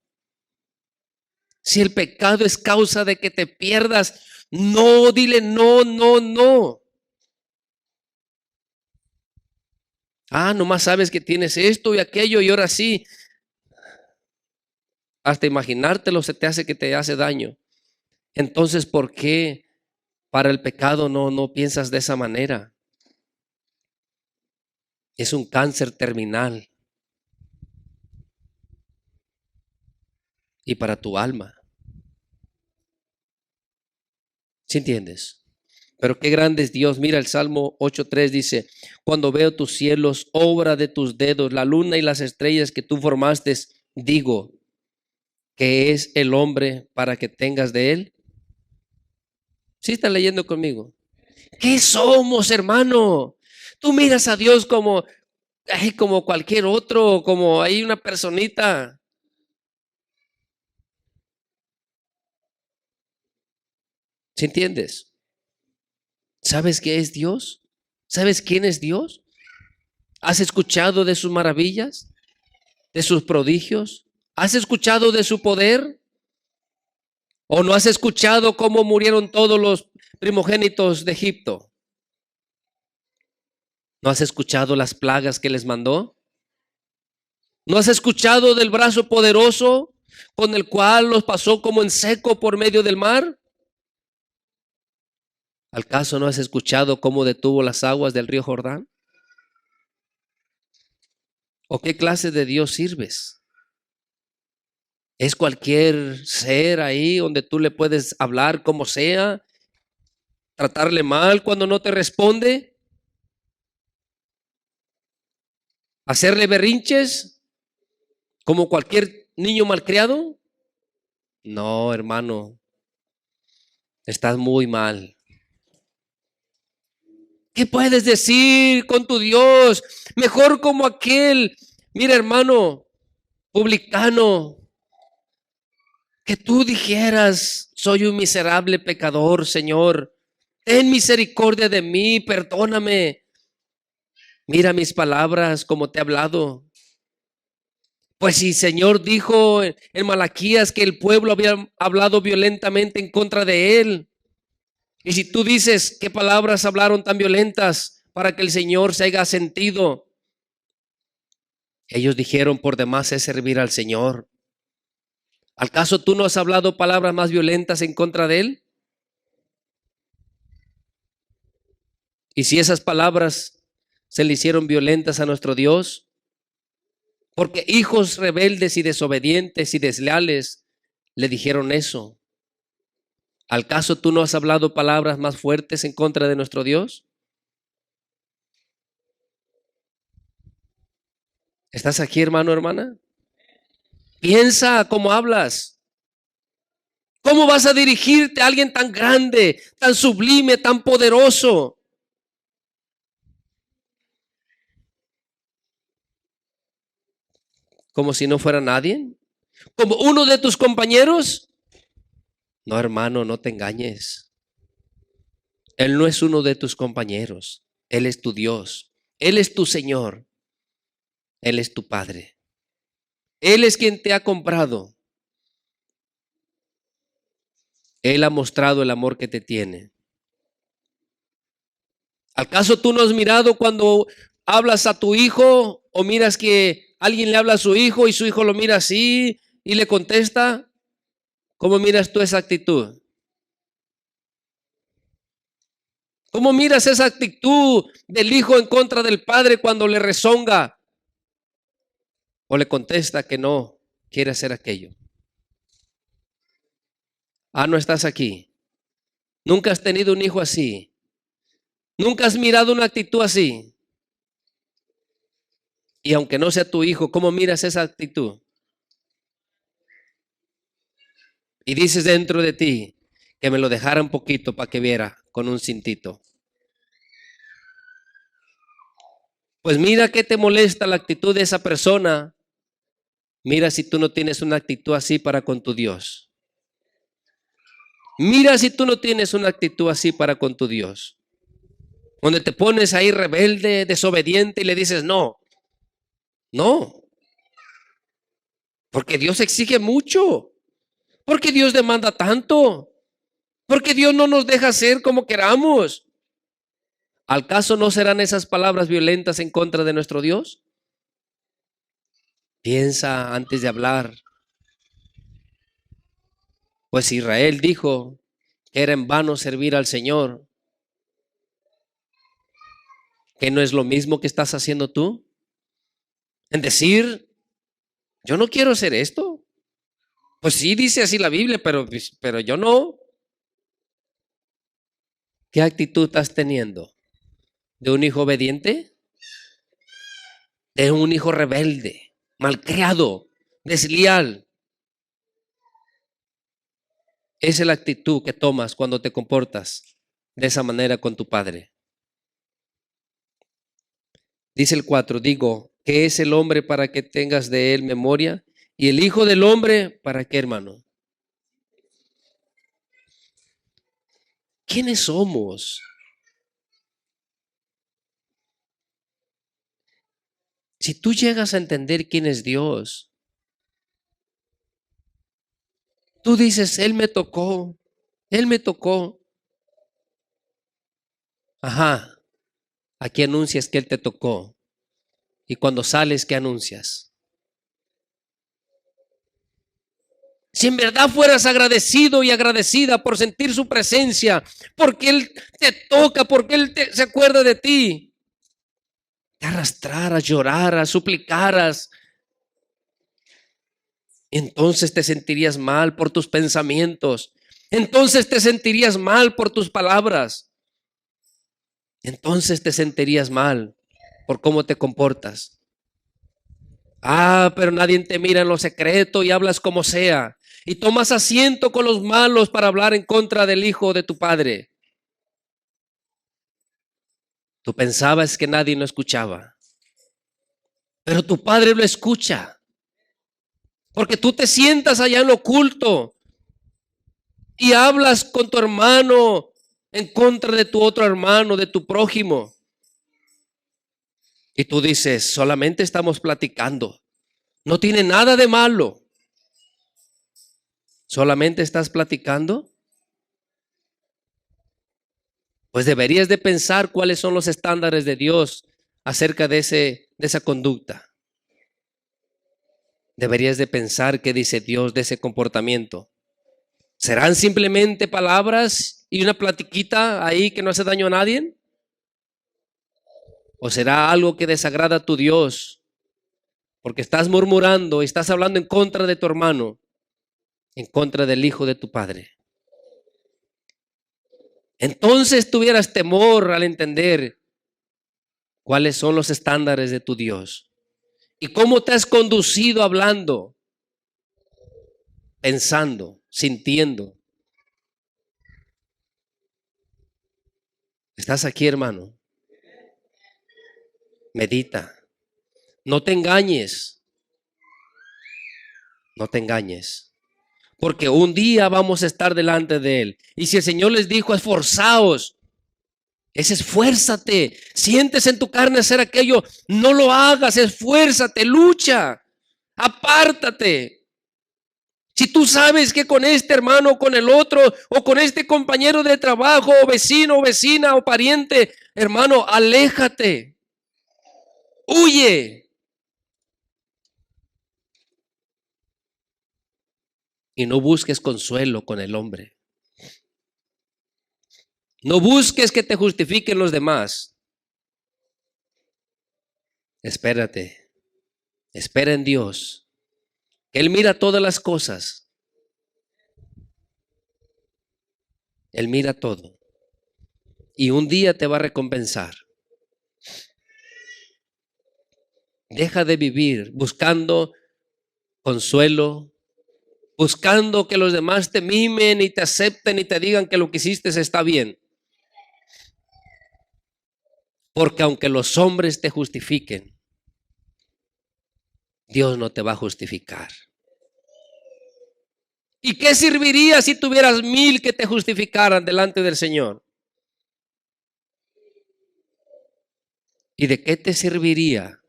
Si el pecado es causa de que te pierdas, no, dile no, no, no. Ah, nomás sabes que tienes esto y aquello y ahora sí. Hasta imaginártelo se te hace que te hace daño. Entonces, ¿por qué para el pecado no piensas de esa manera? Es un cáncer terminal y para tu alma. ¿Sí entiendes? Pero qué grande es Dios. Mira el Salmo 8:3 dice, cuando veo tus cielos, obra de tus dedos, la luna y las estrellas que tú formaste, digo, ¿qué es el hombre para que tengas de él? ¿Sí está leyendo conmigo? ¿Qué somos, hermano? Tú miras a Dios como, ay, como cualquier otro, como hay una personita. ¿Sí entiendes? ¿Sabes qué es Dios? ¿Sabes quién es Dios? ¿Has escuchado de sus maravillas? ¿De sus prodigios? ¿Has escuchado de su poder? ¿O no has escuchado cómo murieron todos los primogénitos de Egipto? ¿No has escuchado las plagas que les mandó? ¿No has escuchado del brazo poderoso con el cual los pasó como en seco por medio del mar? ¿Acaso no has escuchado cómo detuvo las aguas del río Jordán? ¿O qué clase de Dios sirves? ¿Es cualquier ser ahí donde tú le puedes hablar como sea, tratarle mal cuando no te responde, hacerle berrinches como cualquier niño malcriado? No, hermano, estás muy mal. ¿Qué puedes decir con tu Dios? Mejor como aquel, mira, hermano, publicano, que tú dijeras, soy un miserable pecador, Señor, ten misericordia de mí, perdóname. Mira mis palabras como te he hablado. Pues si Señor dijo en Malaquías que el pueblo había hablado violentamente en contra de él, y si tú dices qué palabras hablaron tan violentas para que el Señor se haya sentido, ellos dijeron por demás es servir al Señor. ¿Acaso tú no has hablado palabras más violentas en contra de él? Y si esas palabras se le hicieron violentas a nuestro Dios, porque hijos rebeldes y desobedientes y desleales le dijeron eso, ¿acaso tú no has hablado palabras más fuertes en contra de nuestro Dios? ¿Estás aquí, hermano, hermana? Piensa cómo hablas. ¿Cómo vas a dirigirte a alguien tan grande, tan sublime, tan poderoso? ¿Como si no fuera nadie? ¿Como uno de tus compañeros? No, hermano, no te engañes. Él no es uno de tus compañeros. Él es tu Dios. Él es tu Señor. Él es tu Padre. Él es quien te ha comprado. Él ha mostrado el amor que te tiene. ¿Acaso tú no has mirado cuando hablas a tu hijo o miras que alguien le habla a su hijo y su hijo lo mira así y le contesta? ¿Cómo miras tú esa actitud? ¿Cómo miras esa actitud del hijo en contra del padre cuando le rezonga o le contesta que no quiere hacer aquello? Ah, no estás aquí. Nunca has tenido un hijo así. Nunca has mirado una actitud así. Y aunque no sea tu hijo, ¿cómo miras esa actitud? Y dices dentro de ti que me lo dejara un poquito para que viera con un cintito. Pues mira qué te molesta la actitud de esa persona. Mira si tú no tienes una actitud así para con tu Dios. Mira si tú no tienes una actitud así para con tu Dios. Donde te pones ahí rebelde, desobediente y le dices no. No. Porque Dios exige mucho. Porque Dios demanda tanto. Porque Dios no nos deja hacer como queramos. ¿Al caso no serán esas palabras violentas en contra de nuestro Dios? Piensa antes de hablar. Pues Israel dijo que era en vano servir al Señor. ¿Que no es lo mismo que estás haciendo tú? En decir, yo no quiero hacer esto. Pues sí, dice así la Biblia, pero yo no. ¿Qué actitud estás teniendo? ¿De un hijo obediente? ¿De un hijo rebelde, malcriado, desleal? Esa es la actitud que tomas cuando te comportas de esa manera con tu padre. Dice el 4, digo, ¿qué es el hombre para que tengas de él memoria? ¿Y el hijo del hombre para qué, hermano? ¿Quiénes somos? Si tú llegas a entender quién es Dios, tú dices, Él me tocó, Él me tocó. Ajá, aquí anuncias que Él te tocó. Y cuando sales, ¿qué anuncias? Si en verdad fueras agradecido y agradecida por sentir su presencia, porque Él te toca, porque Él se acuerda de ti, te arrastraras, lloraras, suplicaras, entonces te sentirías mal por tus pensamientos, entonces te sentirías mal por tus palabras, entonces te sentirías mal por cómo te comportas. Ah, pero nadie te mira en lo secreto y hablas como sea. Y tomas asiento con los malos para hablar en contra del hijo de tu padre. Tú pensabas que nadie lo escuchaba. Pero tu padre lo escucha. Porque tú te sientas allá en lo oculto y hablas con tu hermano en contra de tu otro hermano, de tu prójimo. Y tú dices, solamente estamos platicando. No tiene nada de malo. ¿Solamente estás platicando? Pues deberías de pensar cuáles son los estándares de Dios acerca de esa conducta. Deberías de pensar qué dice Dios de ese comportamiento. ¿Serán simplemente palabras y una platiquita ahí que no hace daño a nadie? ¿O será algo que desagrada a tu Dios? Porque estás murmurando y estás hablando en contra de tu hermano, en contra del hijo de tu padre. Entonces tuvieras temor al entender cuáles son los estándares de tu Dios y cómo te has conducido hablando. pensando, sintiendo. ¿Estás aquí, hermano? Medita. No te engañes. No te engañes. Porque un día vamos a estar delante de Él. Y si el Señor les dijo, esforzaos, esfuérzate. Sientes en tu carne hacer aquello, no lo hagas, esfuérzate, lucha, apártate. Si tú sabes que con este hermano, con el otro, o con este compañero de trabajo, o vecino, o vecina, o pariente, hermano, aléjate. Huye. Y no busques consuelo con el hombre. No busques que te justifiquen los demás. Espérate. Espera en Dios. Él mira todas las cosas. Él mira todo. Y un día te va a recompensar. Deja de vivir buscando consuelo, buscando que los demás te mimen y te acepten y te digan que lo que hiciste está bien. Porque aunque los hombres te justifiquen, Dios no te va a justificar. ¿Y qué serviría si tuvieras 1000 que te justificaran delante del Señor? ¿Y de qué te serviría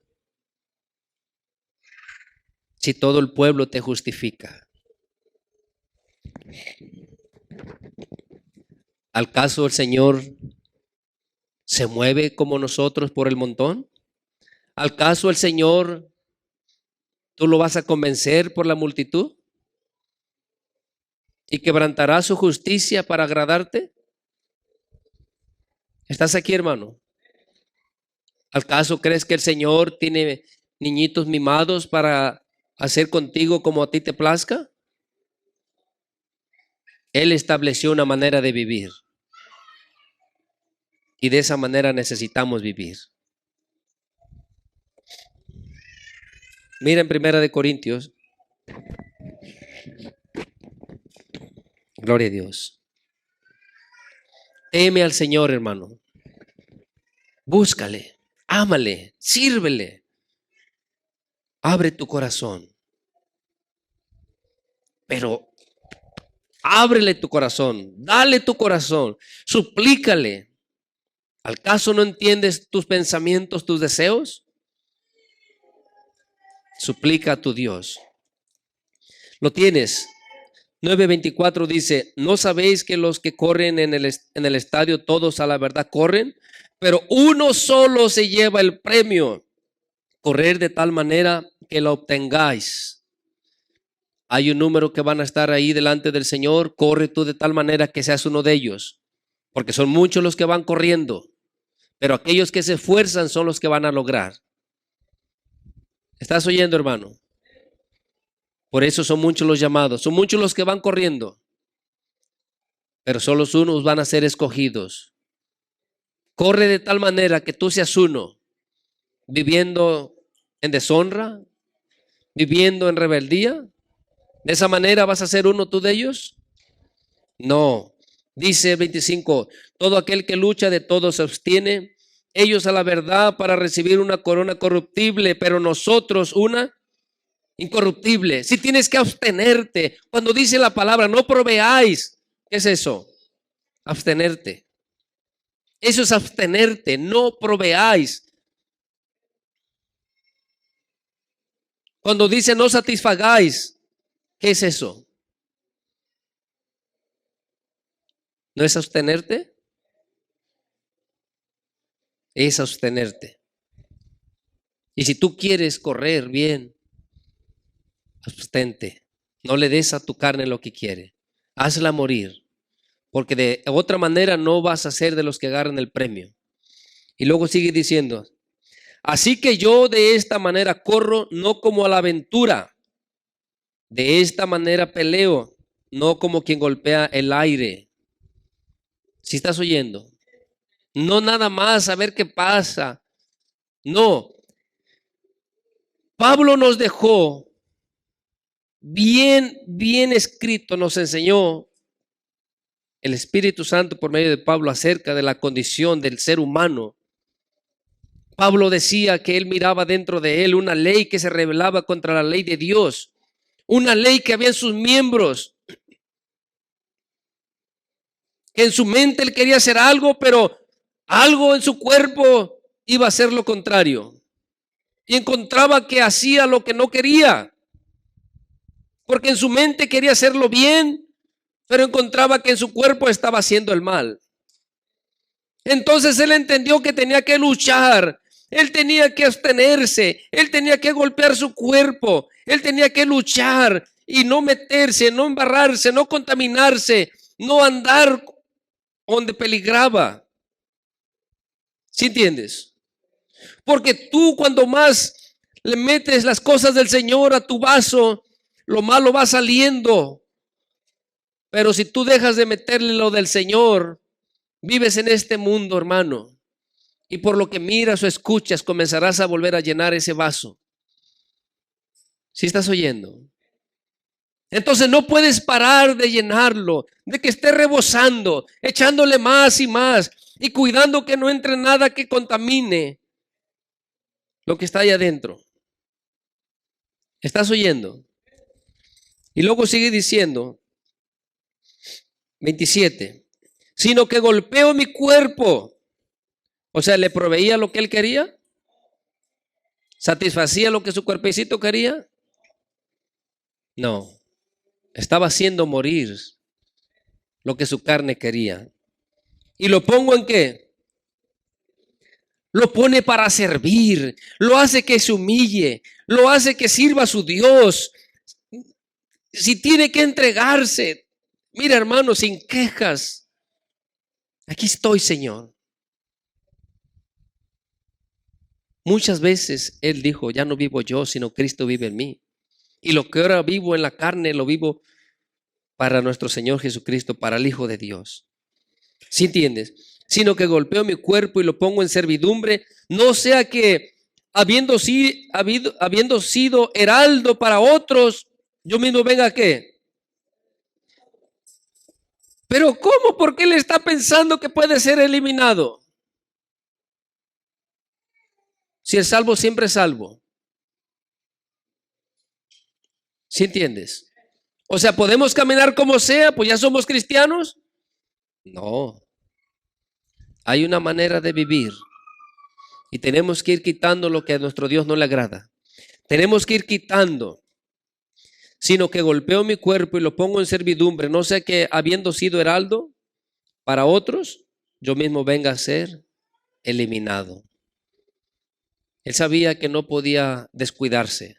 si todo el pueblo te justifica? ¿Al caso el Señor se mueve como nosotros por el montón? ¿Al caso el Señor, tú lo vas a convencer por la multitud? ¿Y quebrantará su justicia para agradarte? ¿Estás aquí, hermano? ¿Al caso crees que el Señor tiene niñitos mimados para hacer contigo como a ti te plazca? Él estableció una manera de vivir. Y de esa manera necesitamos vivir. Mira en 1 Corintios. Gloria a Dios. Teme al Señor, hermano. Búscale, ámale, sírvele. Abre tu corazón. Pero ábrele tu corazón, dale tu corazón, suplícale. ¿Al caso no entiendes tus pensamientos, tus deseos? Suplica a tu Dios. Lo tienes. 9:24 dice, ¿no sabéis que los que corren en el estadio todos a la verdad corren? Pero uno solo se lleva el premio. Correr de tal manera que lo obtengáis. Hay un número que van a estar ahí delante del Señor. Corre tú de tal manera que seas uno de ellos. Porque son muchos los que van corriendo. Pero aquellos que se esfuerzan son los que van a lograr. ¿Estás oyendo, hermano? Por eso son muchos los llamados. Son muchos los que van corriendo. Pero solo unos van a ser escogidos. Corre de tal manera que tú seas uno. Viviendo en deshonra. Viviendo en rebeldía. ¿De esa manera vas a ser uno tú de ellos? No. Dice el 25, todo aquel que lucha de todo se abstiene, ellos a la verdad para recibir una corona corruptible, pero nosotros una incorruptible. Si tienes que abstenerte, cuando dice la palabra no proveáis, ¿qué es eso? Abstenerte. Eso es abstenerte, no proveáis. Cuando dice no satisfagáis, ¿qué es eso? ¿No es abstenerte? Es abstenerte. Y si tú quieres correr bien, abstente. No le des a tu carne lo que quiere. Hazla morir. Porque de otra manera no vas a ser de los que agarran el premio. Y luego sigue diciendo, así que yo de esta manera corro, no como a la aventura. De esta manera peleo, no como quien golpea el aire. Si estás oyendo, no nada más a ver qué pasa. No. Pablo nos dejó bien escrito nos enseñó el Espíritu Santo por medio de Pablo acerca de la condición del ser humano. Pablo decía que él miraba dentro de él una ley que se rebelaba contra la ley de Dios, una ley que había en sus miembros, que en su mente él quería hacer algo, pero algo en su cuerpo iba a hacer lo contrario. Y encontraba que hacía lo que no quería, porque en su mente quería hacerlo bien, pero encontraba que en su cuerpo estaba haciendo el mal. Entonces él entendió que tenía que luchar, él tenía que abstenerse, él tenía que golpear su cuerpo, él tenía que luchar y no meterse, no embarrarse, no contaminarse, no andar donde peligraba. ¿Sí entiendes? Porque tú cuando más le metes las cosas del Señor a tu vaso, lo malo va saliendo. Pero si tú dejas de meterle lo del Señor, vives en este mundo, hermano, y por lo que miras o escuchas comenzarás a volver a llenar ese vaso. ¿Sí estás oyendo? Entonces no puedes parar de llenarlo, de que esté rebosando, echándole más y más y cuidando que no entre nada que contamine lo que está ahí adentro. ¿Estás oyendo? Y luego sigue diciendo, 27, sino que golpeo mi cuerpo. O sea, ¿le proveía lo que él quería? ¿Satisfacía lo que su cuerpecito quería? No, estaba haciendo morir lo que su carne quería. ¿Y lo pongo en qué? Lo pone para servir, lo hace que se humille, lo hace que sirva a su Dios. Si tiene que entregarse, mira hermano, sin quejas, aquí estoy, Señor. Muchas veces él dijo, ya no vivo yo, sino Cristo vive en mí. Y lo que ahora vivo en la carne, lo vivo para nuestro Señor Jesucristo, para el Hijo de Dios. ¿Sí entiendes? Sino que golpeo mi cuerpo y lo pongo en servidumbre, no sea que habiendo sido heraldo para otros, yo mismo venga a qué. Pero ¿cómo? ¿Por qué él está pensando que puede ser eliminado? Si el salvo siempre es salvo. ¿Sí entiendes? O sea, ¿podemos caminar como sea? Pues ya somos cristianos. No. Hay una manera de vivir y tenemos que ir quitando lo que a nuestro Dios no le agrada. Tenemos que ir quitando, sino que golpeo mi cuerpo y lo pongo en servidumbre, no sea que habiendo sido heraldo para otros, yo mismo venga a ser eliminado. Él sabía que no podía descuidarse.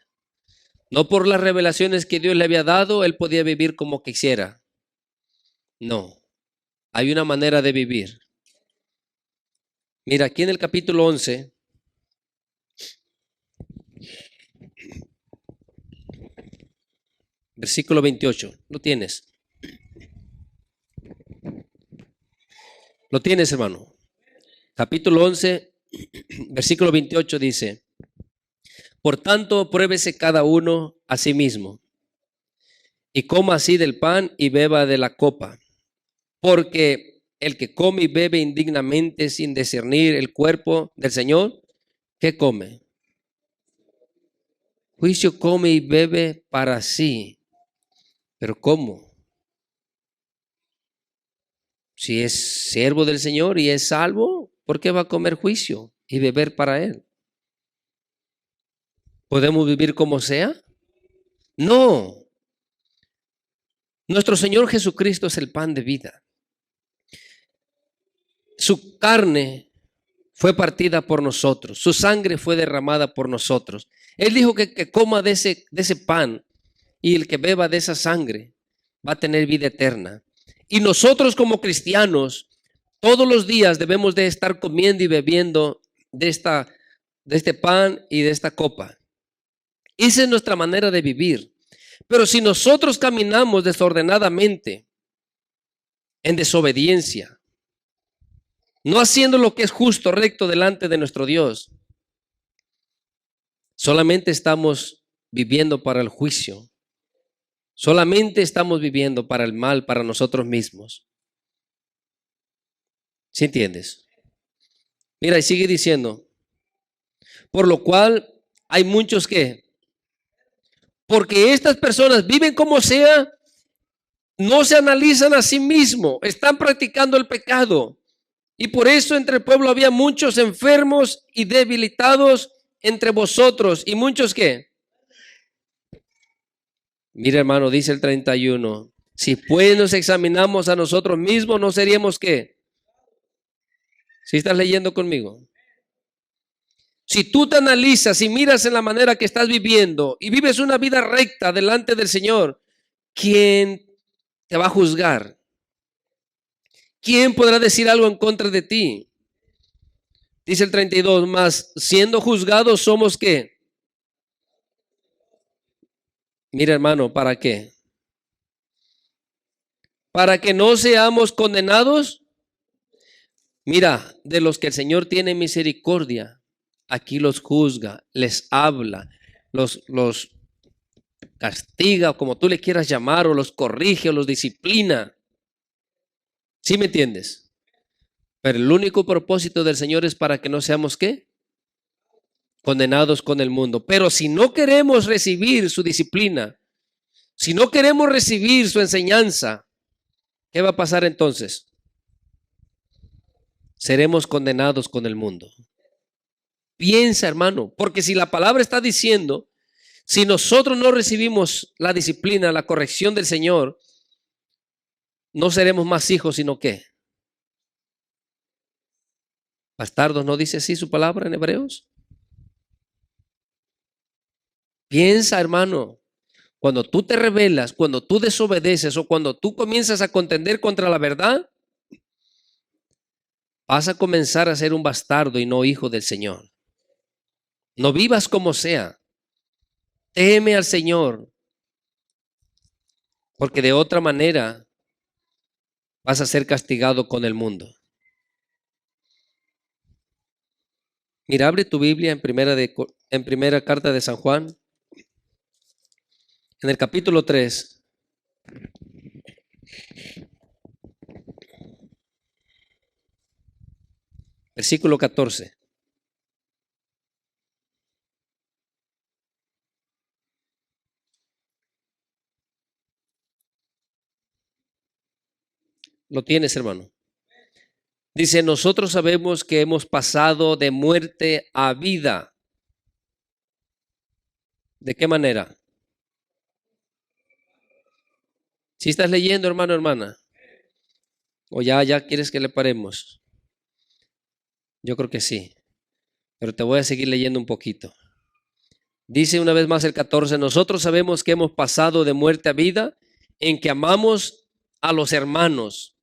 No por las revelaciones que Dios le había dado, él podía vivir como quisiera. No, hay una manera de vivir. Mira, aquí en el capítulo 11, versículo 28, ¿lo tienes? ¿Lo tienes, hermano? Capítulo 11, versículo 28 dice, por tanto, pruébese cada uno a sí mismo y coma así del pan y beba de la copa, porque el que come y bebe indignamente sin discernir el cuerpo del Señor, ¿qué come? Juicio come y bebe para sí. ¿Pero cómo? Si es siervo del Señor y es salvo, ¿por qué va a comer juicio y beber para él? ¿Podemos vivir como sea? No. Nuestro Señor Jesucristo es el pan de vida. Su carne fue partida por nosotros, su sangre fue derramada por nosotros. Él dijo que coma de ese pan y el que beba de esa sangre va a tener vida eterna. Y nosotros como cristianos, todos los días debemos de estar comiendo y bebiendo de este pan y de esta copa. Esa es nuestra manera de vivir. Pero si nosotros caminamos desordenadamente, en desobediencia, no haciendo lo que es justo, recto delante de nuestro Dios, solamente estamos viviendo para el juicio Solamente estamos viviendo para el mal, para nosotros mismos. ¿Sí entiendes? Mira, y sigue diciendo, por lo cual hay muchos que, porque estas personas viven como sea, no se analizan a sí mismos, están practicando el pecado. Y por eso entre el pueblo había muchos enfermos y debilitados entre vosotros. ¿Y muchos qué? Mira, hermano, dice el 31. Si pues nos examinamos a nosotros mismos, ¿no seríamos qué? ¿Sí estás leyendo conmigo? Si tú te analizas y miras en la manera que estás viviendo y vives una vida recta delante del Señor, ¿quién te va a juzgar? ¿Quién podrá decir algo en contra de ti? Dice el 32, más siendo juzgados somos ¿qué? Mira, hermano, ¿para qué? Para que no seamos condenados. Mira, de los que el Señor tiene misericordia, aquí los juzga, les habla, los castiga, como tú le quieras llamar, o los corrige, o los disciplina. ¿Sí me entiendes? Pero el único propósito del Señor es para que no seamos ¿qué? Condenados con el mundo. Pero si no queremos recibir su disciplina, si no queremos recibir su enseñanza, ¿qué va a pasar entonces? Seremos condenados con el mundo. Piensa, hermano, porque si la palabra está diciendo, si nosotros no recibimos la disciplina, la corrección del Señor, no seremos más hijos, sino ¿qué? Bastardos, ¿no dice así su palabra en Hebreos? Piensa, hermano, cuando tú te rebelas, cuando tú desobedeces o cuando tú comienzas a contender contra la verdad, vas a comenzar a ser un bastardo y no hijo del Señor. No vivas como sea. Teme al Señor, porque de otra manera vas a ser castigado con el mundo. Mira, abre tu Biblia en primera carta de San Juan, en el capítulo 3, versículo 14. ¿Lo tienes, hermano? Dice, nosotros sabemos que hemos pasado de muerte a vida. ¿De qué manera? ¿Si estás leyendo, hermano, hermana? ¿O ya quieres que le paremos? Yo creo que sí, pero te voy a seguir leyendo un poquito. Dice una vez más el 14, nosotros sabemos que hemos pasado de muerte a vida en que amamos a los hermanos.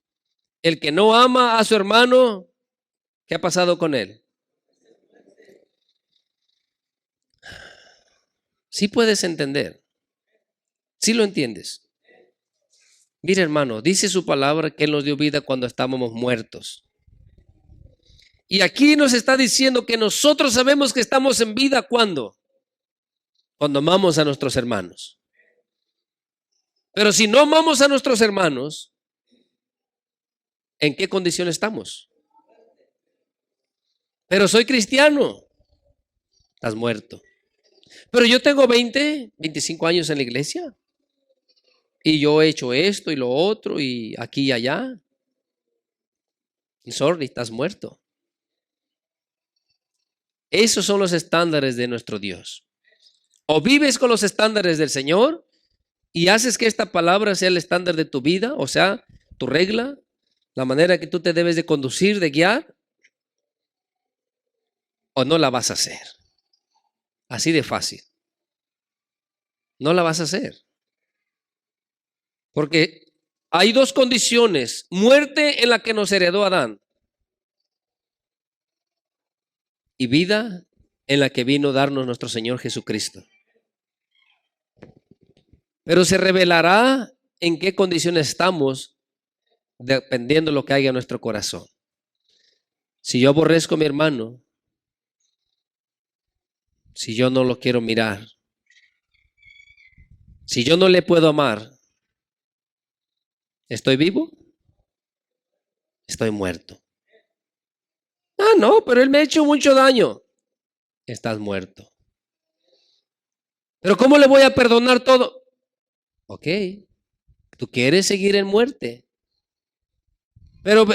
El que no ama a su hermano, ¿qué ha pasado con él? Sí puedes entender, sí lo entiendes. Mira, hermano, dice su palabra que Él nos dio vida cuando estábamos muertos. Y aquí nos está diciendo que nosotros sabemos que estamos en vida ¿cuándo? Cuando amamos a nuestros hermanos. Pero si no amamos a nuestros hermanos, ¿en qué condición estamos? Pero soy cristiano. Estás muerto. Pero yo tengo 25 años en la iglesia. Y yo he hecho esto y lo otro y aquí y allá. Sorry, estás muerto. Esos son los estándares de nuestro Dios. O vives con los estándares del Señor y haces que esta palabra sea el estándar de tu vida, o sea, tu regla, la manera que tú te debes de conducir, de guiar, o no la vas a hacer. Así de fácil. No la vas a hacer. Porque hay dos condiciones. Muerte en la que nos heredó Adán. Y vida en la que vino a darnos nuestro Señor Jesucristo. Pero se revelará en qué condiciones estamos dependiendo de lo que haya en nuestro corazón. Si yo aborrezco a mi hermano, si yo no lo quiero mirar, Si yo no le puedo amar, ¿estoy vivo? Estoy muerto. Ah, no, pero él me ha hecho mucho daño. Estás muerto. Pero ¿cómo le voy a perdonar todo? Ok, tú quieres seguir en muerte. Pero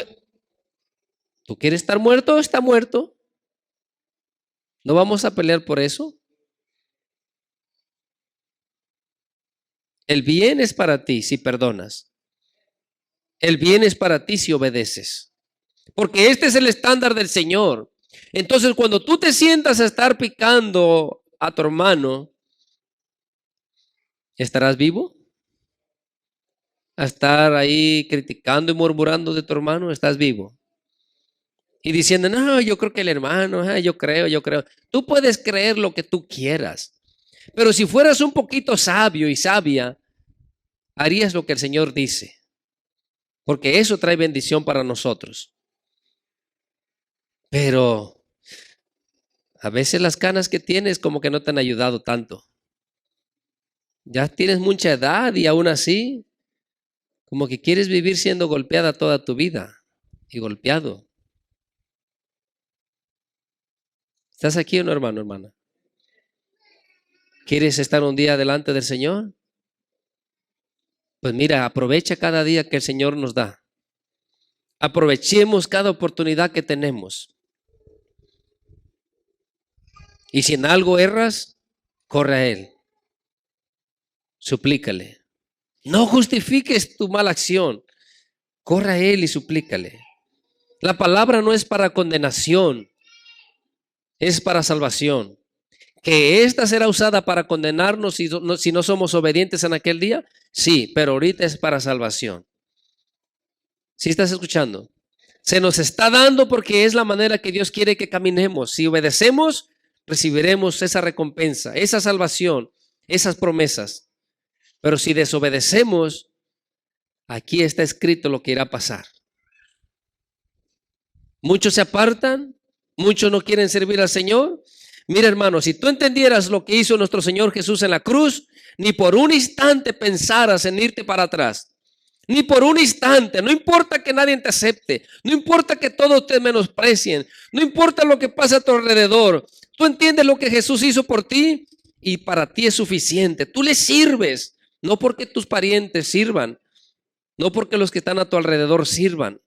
¿tú quieres estar muerto o está muerto? ¿No vamos a pelear por eso? El bien es para ti si perdonas. El bien es para ti si obedeces. Porque este es el estándar del Señor. Entonces, cuando tú te sientas a estar picando a tu hermano, ¿estarás vivo? A estar ahí criticando y murmurando de tu hermano, ¿estás vivo? Y diciendo, no, yo creo que el hermano, yo creo, yo creo. Tú puedes creer lo que tú quieras. Pero si fueras un poquito sabio y sabia, harías lo que el Señor dice. Porque eso trae bendición para nosotros. Pero a veces las canas que tienes como que no te han ayudado tanto. Ya tienes mucha edad y aún así, como que quieres vivir siendo golpeada toda tu vida y golpeado. ¿Estás aquí o no, hermano, hermana? ¿Quieres estar un día delante del Señor? Pues mira, aprovecha cada día que el Señor nos da. Aprovechemos cada oportunidad que tenemos. Y si en algo erras, corre a Él. Suplícale. No justifiques tu mala acción. Corre a Él y suplícale. La palabra no es para condenación, es para salvación. ¿Que esta será usada para condenarnos si no somos obedientes en aquel día? Sí, pero ahorita es para salvación. ¿Sí estás escuchando? Se nos está dando porque es la manera que Dios quiere que caminemos. Si obedecemos, recibiremos esa recompensa, esa salvación, esas promesas. Pero si desobedecemos, aquí está escrito lo que irá a pasar. Muchos se apartan, muchos no quieren servir al Señor. Mira, hermano, si tú entendieras lo que hizo nuestro Señor Jesús en la cruz, ni por un instante pensaras en irte para atrás. Ni por un instante, no importa que nadie te acepte, no importa que todos te menosprecien, no importa lo que pasa a tu alrededor. Tú entiendes lo que Jesús hizo por ti y para ti es suficiente. Tú le sirves, no porque tus parientes sirvan, no porque los que están a tu alrededor sirvan,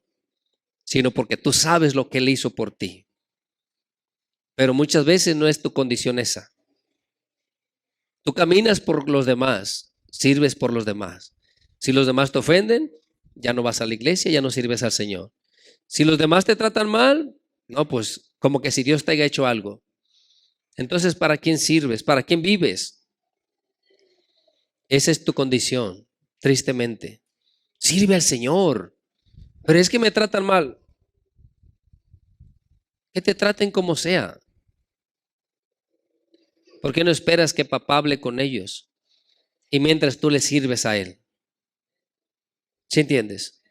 sino porque tú sabes lo que Él hizo por ti. Pero muchas veces no es tu condición esa. Tú caminas por los demás, sirves por los demás. Si los demás te ofenden, ya no vas a la iglesia, ya no sirves al Señor. Si los demás te tratan mal, no, pues como que si Dios te haya hecho algo. Entonces, ¿para quién sirves? ¿Para quién vives? Esa es tu condición, tristemente. Sirve al Señor. Pero es que me tratan mal. Que te traten como sea. ¿Por qué no esperas que papá hable con ellos? Y mientras tú le sirves a Él. ¿Sí entiendes?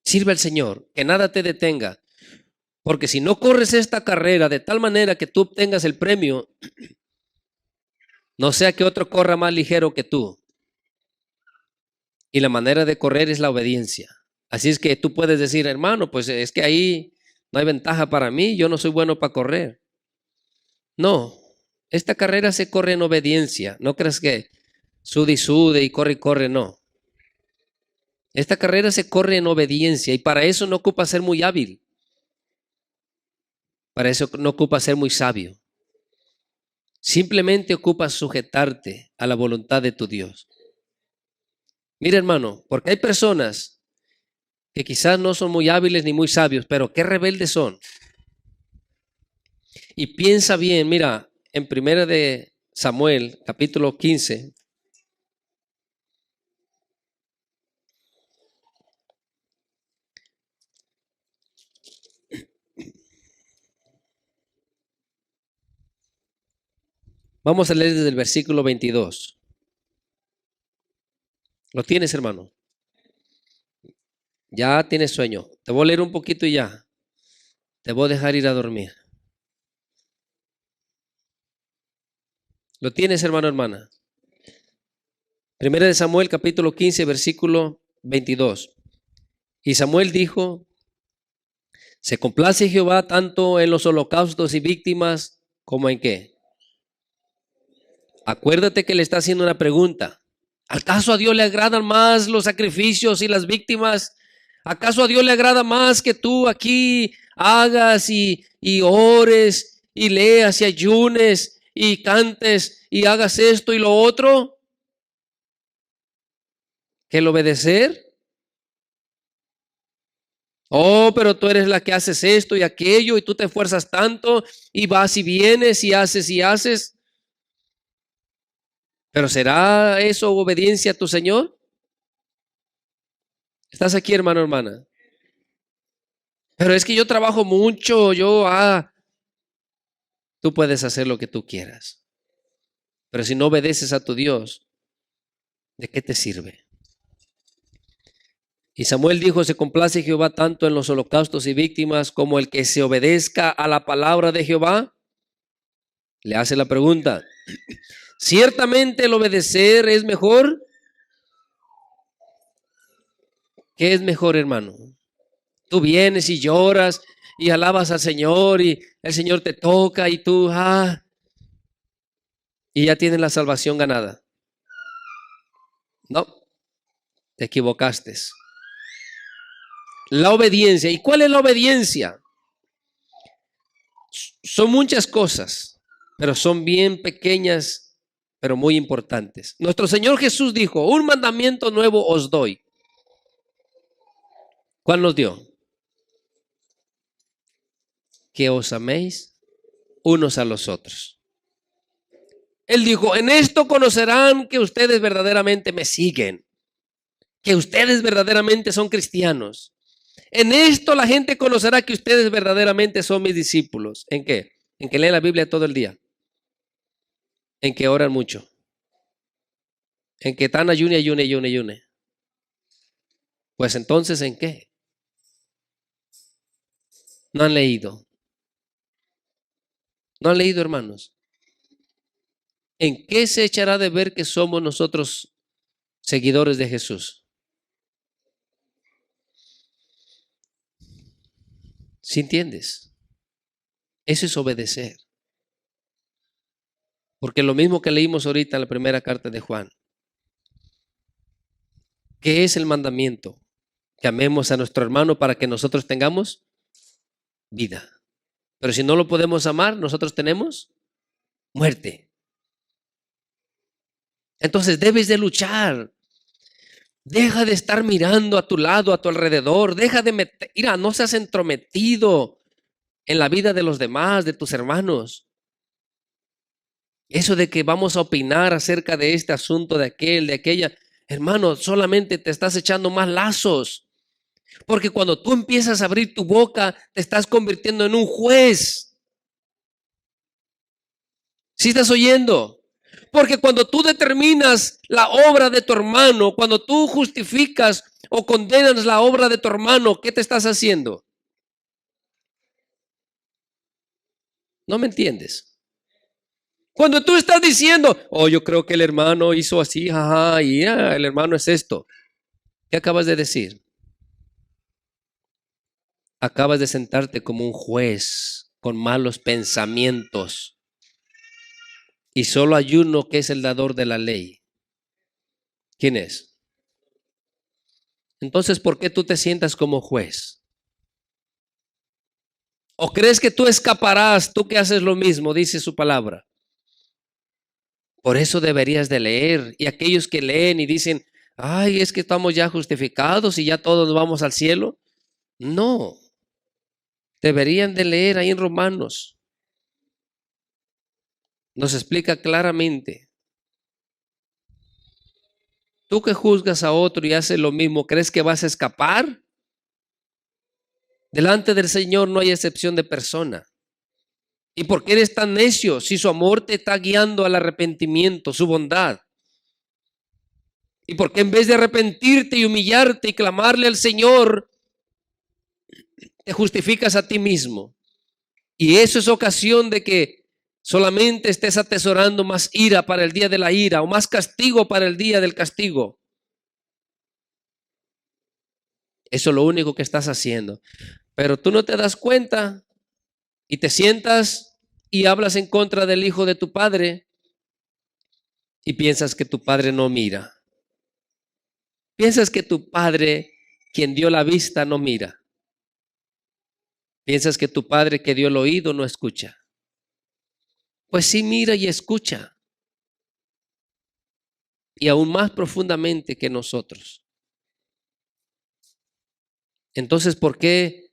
Sirve al Señor, que nada te detenga. Porque si no corres esta carrera de tal manera que tú obtengas el premio, no sea que otro corra más ligero que tú. Y la manera de correr es la obediencia. Así es que tú puedes decir, hermano, pues es que ahí no hay ventaja para mí, yo no soy bueno para correr. No, esta carrera se corre en obediencia. No creas que sude y corre, no. Esta carrera se corre en obediencia y para eso no ocupa ser muy hábil. Para eso no ocupa ser muy sabio. Simplemente ocupa sujetarte a la voluntad de tu Dios. Mira, hermano, porque hay personas que quizás no son muy hábiles ni muy sabios, pero qué rebeldes son. Y piensa bien, mira, en Primera de Samuel, capítulo 15. Vamos a leer desde el versículo 22. ¿Lo tienes, hermano? Ya tienes sueño. Te voy a leer un poquito y ya. Te voy a dejar ir a dormir. ¿Lo tienes, hermano, hermana? Primera de Samuel, capítulo 15, versículo 22. Y Samuel dijo: ¿se complace Jehová tanto en los holocaustos y víctimas como en qué? Acuérdate que le está haciendo una pregunta. ¿Acaso a Dios le agradan más los sacrificios y las víctimas? ¿Acaso a Dios le agrada más que tú aquí hagas y ores y leas y ayunes y cantes y hagas esto y lo otro? ¿Que el obedecer? Oh, pero tú eres la que haces esto y aquello y tú te esfuerzas tanto y vas y vienes y haces y haces. ¿Pero será eso obediencia a tu Señor? ¿Estás aquí, hermano, hermana? Pero es que yo trabajo mucho, tú puedes hacer lo que tú quieras. Pero si no obedeces a tu Dios, ¿de qué te sirve? Y Samuel dijo: se complace Jehová tanto en los holocaustos y víctimas como el que se obedezca a la palabra de Jehová. Le hace la pregunta: ¿ciertamente el obedecer es mejor? ¿Qué es mejor, hermano? Tú vienes y lloras y alabas al Señor y el Señor te toca y tú, y ya tienes la salvación ganada. No, te equivocaste. La obediencia. ¿Y cuál es la obediencia? Son muchas cosas, pero son bien pequeñas, pero muy importantes. Nuestro Señor Jesús dijo: un mandamiento nuevo os doy. ¿Cuál nos dio? Que os améis unos a los otros. Él dijo: en esto conocerán que ustedes verdaderamente me siguen, que ustedes verdaderamente son cristianos. En esto la gente conocerá que ustedes verdaderamente son mis discípulos. ¿En qué? En que leen la Biblia todo el día, en que oran mucho, en que están ayune. Pues entonces, ¿en qué? No han leído. No han leído, hermanos. ¿En qué se echará de ver que somos nosotros seguidores de Jesús? ¿Sí entiendes? Eso es obedecer. Porque lo mismo que leímos ahorita en la primera carta de Juan. ¿Qué es el mandamiento? Que amemos a nuestro hermano para que nosotros tengamos vida. Pero si no lo podemos amar, nosotros tenemos muerte. Entonces debes de luchar. Deja de estar mirando a tu lado, a tu alrededor. Deja de mira, no seas entrometido en la vida de los demás, de tus hermanos. Eso de que vamos a opinar acerca de este asunto, de aquel, de aquella, hermano, solamente te estás echando más lazos. Porque cuando tú empiezas a abrir tu boca, te estás convirtiendo en un juez. ¿Sí estás oyendo? Porque cuando tú determinas la obra de tu hermano, cuando tú justificas o condenas la obra de tu hermano, ¿qué te estás haciendo? ¿No me entiendes? Cuando tú estás diciendo: oh, yo creo que el hermano hizo así, jaja, y el hermano es esto. ¿Qué acabas de decir? Acabas de sentarte como un juez con malos pensamientos. Y solo hay uno que es el dador de la ley. ¿Quién es? Entonces, ¿por qué tú te sientas como juez? ¿O crees que tú escaparás, tú que haces lo mismo, dice su palabra? Por eso deberías de leer. Y aquellos que leen y dicen: ay, es que estamos ya justificados y ya todos vamos al cielo. No. Deberían de leer ahí en Romanos. Nos explica claramente. Tú que juzgas a otro y haces lo mismo, ¿crees que vas a escapar? Delante del Señor no hay excepción de persona. ¿Y por qué eres tan necio si su amor te está guiando al arrepentimiento, su bondad? ¿Y por qué en vez de arrepentirte y humillarte y clamarle al Señor, te justificas a ti mismo? Y eso es ocasión de que solamente estés atesorando más ira para el día de la ira o más castigo para el día del castigo. Eso es lo único que estás haciendo. Pero tú no te das cuenta y te sientas y hablas en contra del hijo de tu padre y piensas que tu padre no mira. Piensas que tu padre, quien dio la vista, no mira. Piensas que tu padre que dio el oído no escucha. Pues sí mira y escucha. Y aún más profundamente que nosotros. Entonces, ¿por qué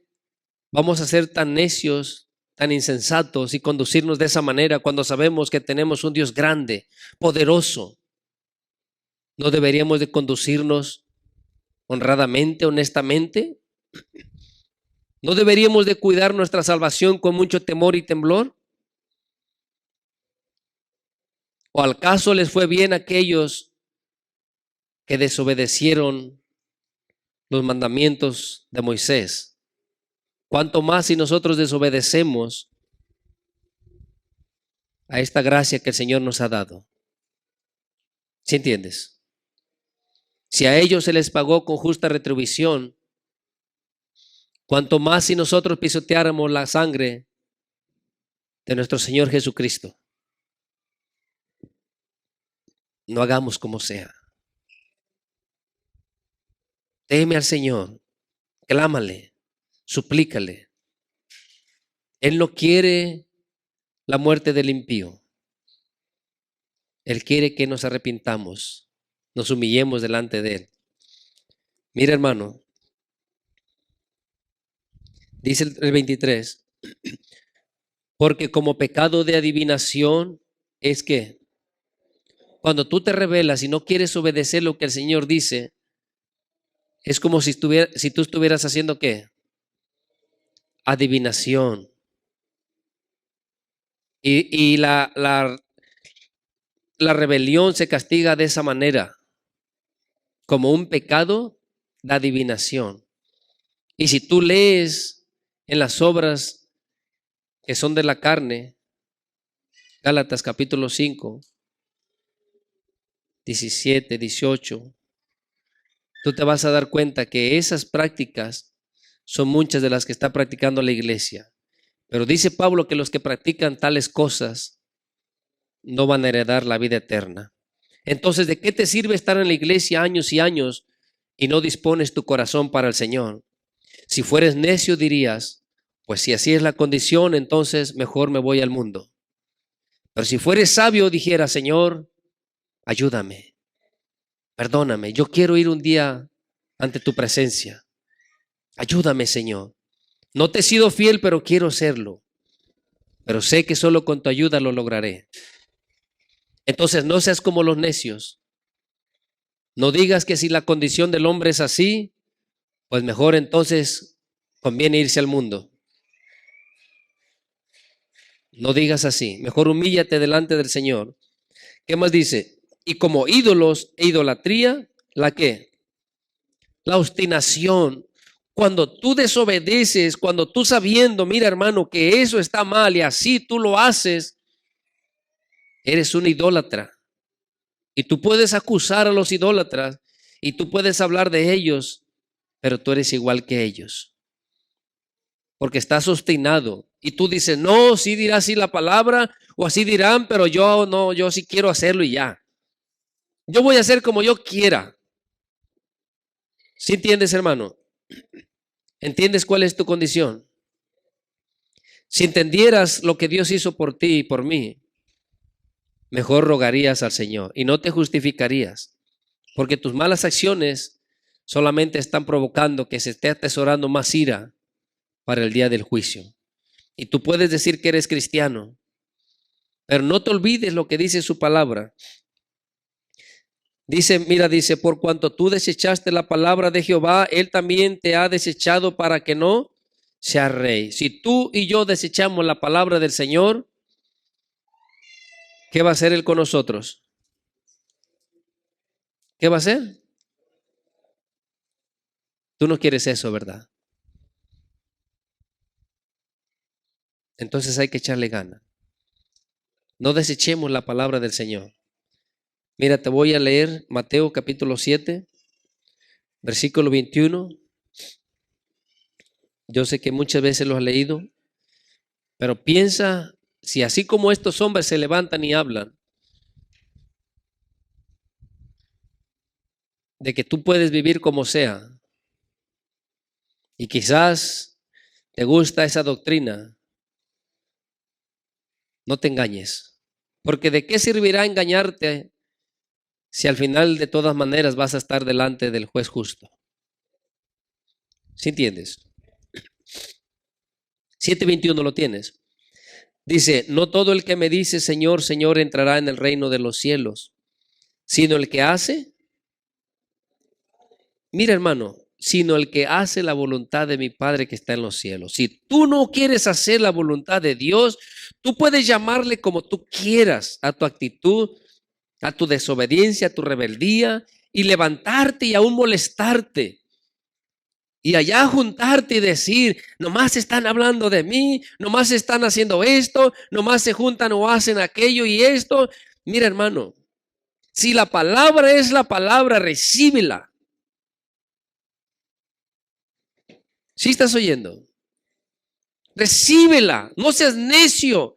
vamos a ser tan necios, tan insensatos y conducirnos de esa manera cuando sabemos que tenemos un Dios grande, poderoso? ¿No deberíamos de conducirnos honradamente, honestamente? ¿No deberíamos de cuidar nuestra salvación con mucho temor y temblor? ¿O al caso les fue bien a aquellos que desobedecieron los mandamientos de Moisés? ¿Cuánto más si nosotros desobedecemos a esta gracia que el Señor nos ha dado? ¿Sí entiendes? Si a ellos se les pagó con justa retribución, cuánto más si nosotros pisoteáramos la sangre de nuestro Señor Jesucristo. No hagamos como sea. Teme al Señor, clámale, suplícale. Él no quiere la muerte del impío. Él quiere que nos arrepintamos, nos humillemos delante de Él. Mira, hermano, dice el 23, porque como pecado de adivinación es que cuando tú te rebelas y no quieres obedecer lo que el Señor dice, es como si tú estuvieras haciendo ¿qué? Adivinación. Y la rebelión se castiga de esa manera, como un pecado de adivinación. Y si tú lees en las obras que son de la carne, Gálatas capítulo 5, 17, 18, tú te vas a dar cuenta que esas prácticas son muchas de las que está practicando la iglesia. Pero dice Pablo que los que practican tales cosas no van a heredar la vida eterna. Entonces, ¿de qué te sirve estar en la iglesia años y años y no dispones tu corazón para el Señor? Si fueres necio dirías, pues si así es la condición, entonces mejor me voy al mundo. Pero si fueres sabio dijera, Señor, ayúdame, perdóname, yo quiero ir un día ante tu presencia. Ayúdame, Señor. No te he sido fiel, pero quiero serlo. Pero sé que solo con tu ayuda lo lograré. Entonces no seas como los necios. No digas que si la condición del hombre es así, pues mejor entonces conviene irse al mundo. No digas así. Mejor humíllate delante del Señor. ¿Qué más dice? Y como ídolos e idolatría, ¿la qué? La obstinación. Cuando tú desobedeces, cuando tú sabiendo, mira hermano, que eso está mal y así tú lo haces, eres un idólatra. Y tú puedes acusar a los idólatras y tú puedes hablar de ellos, pero tú eres igual que ellos. Porque estás obstinado. Y tú dices, no, sí dirá así la palabra, o así dirán, pero yo no, yo sí quiero hacerlo y ya. Yo voy a hacer como yo quiera. ¿Sí entiendes, hermano? ¿Entiendes cuál es tu condición? Si entendieras lo que Dios hizo por ti y por mí, mejor rogarías al Señor y no te justificarías, porque tus malas acciones solamente están provocando que se esté atesorando más ira para el día del juicio. Y tú puedes decir que eres cristiano, pero no te olvides lo que dice su palabra. Dice, mira, dice, por cuanto tú desechaste la palabra de Jehová, Él también te ha desechado para que no seas rey. Si tú y yo desechamos la palabra del Señor, ¿qué va a hacer Él con nosotros? ¿Qué va a hacer? Tú no quieres eso, ¿verdad? Entonces hay que echarle gana. No desechemos la palabra del Señor. Mira, te voy a leer Mateo capítulo 7, versículo 21. Yo sé que muchas veces lo has leído, pero piensa si así como estos hombres se levantan y hablan, de que tú puedes vivir como sea, y quizás te gusta esa doctrina, no te engañes. Porque ¿de qué servirá engañarte si al final de todas maneras vas a estar delante del juez justo? ¿Sí entiendes? 7:21 lo tienes. Dice, no todo el que me dice Señor, Señor entrará en el reino de los cielos, sino el que hace, mira hermano, sino el que hace la voluntad de mi Padre que está en los cielos. Si tú no quieres hacer la voluntad de Dios, tú puedes llamarle como tú quieras a tu actitud, a tu desobediencia, a tu rebeldía, y levantarte y aún molestarte. Y allá juntarte y decir, nomás están hablando de mí, nomás están haciendo esto, nomás se juntan o hacen aquello y esto. Mira, hermano, si la palabra es la palabra, recíbela. ¿Sí estás oyendo? Recíbela, no seas necio,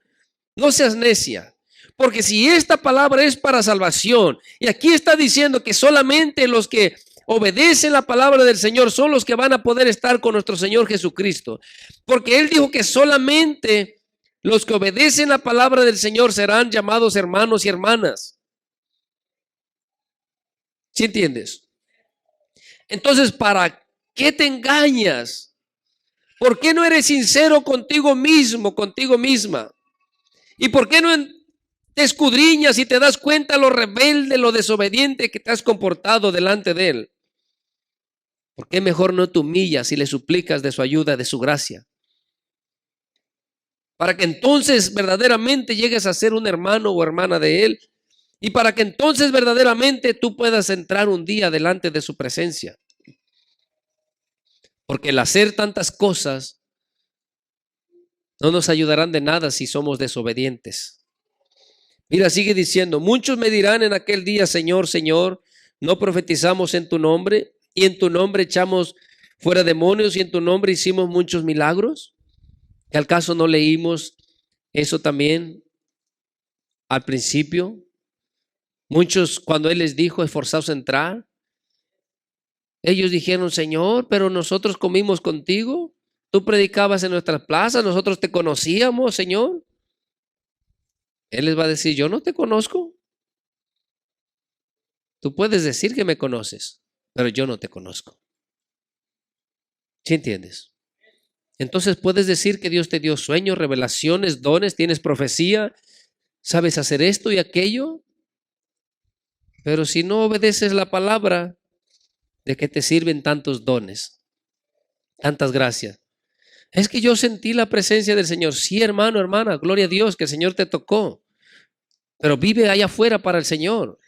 no seas necia. Porque si esta palabra es para salvación, y aquí está diciendo que solamente los que obedecen la palabra del Señor son los que van a poder estar con nuestro Señor Jesucristo. Porque Él dijo que solamente los que obedecen la palabra del Señor serán llamados hermanos y hermanas. ¿Sí entiendes? Entonces, ¿para qué te engañas? ¿Por qué no eres sincero contigo mismo, contigo misma? ¿Y por qué no te escudriñas y te das cuenta lo rebelde, lo desobediente que te has comportado delante de Él? ¿Por qué mejor no te humillas y le suplicas de su ayuda, de su gracia? Para que entonces verdaderamente llegues a ser un hermano o hermana de Él. Y para que entonces verdaderamente tú puedas entrar un día delante de su presencia. Porque el hacer tantas cosas no nos ayudarán de nada si somos desobedientes. Mira, sigue diciendo, muchos me dirán en aquel día, Señor, Señor, no profetizamos en tu nombre y en tu nombre echamos fuera demonios y en tu nombre hicimos muchos milagros. ¿Y al caso no leímos eso también al principio? Muchos cuando Él les dijo, esforzaos a entrar, ellos dijeron, Señor, pero nosotros comimos contigo, tú predicabas en nuestras plazas, nosotros te conocíamos, Señor. Él les va a decir, yo no te conozco. Tú puedes decir que me conoces, pero yo no te conozco. ¿Sí entiendes? Entonces puedes decir que Dios te dio sueños, revelaciones, dones, tienes profecía, sabes hacer esto y aquello, pero si no obedeces la palabra, ¿de qué te sirven tantos dones, tantas gracias? Es que yo sentí la presencia del Señor. Sí, hermano, hermana, gloria a Dios que el Señor te tocó, pero vive allá afuera para el Señor.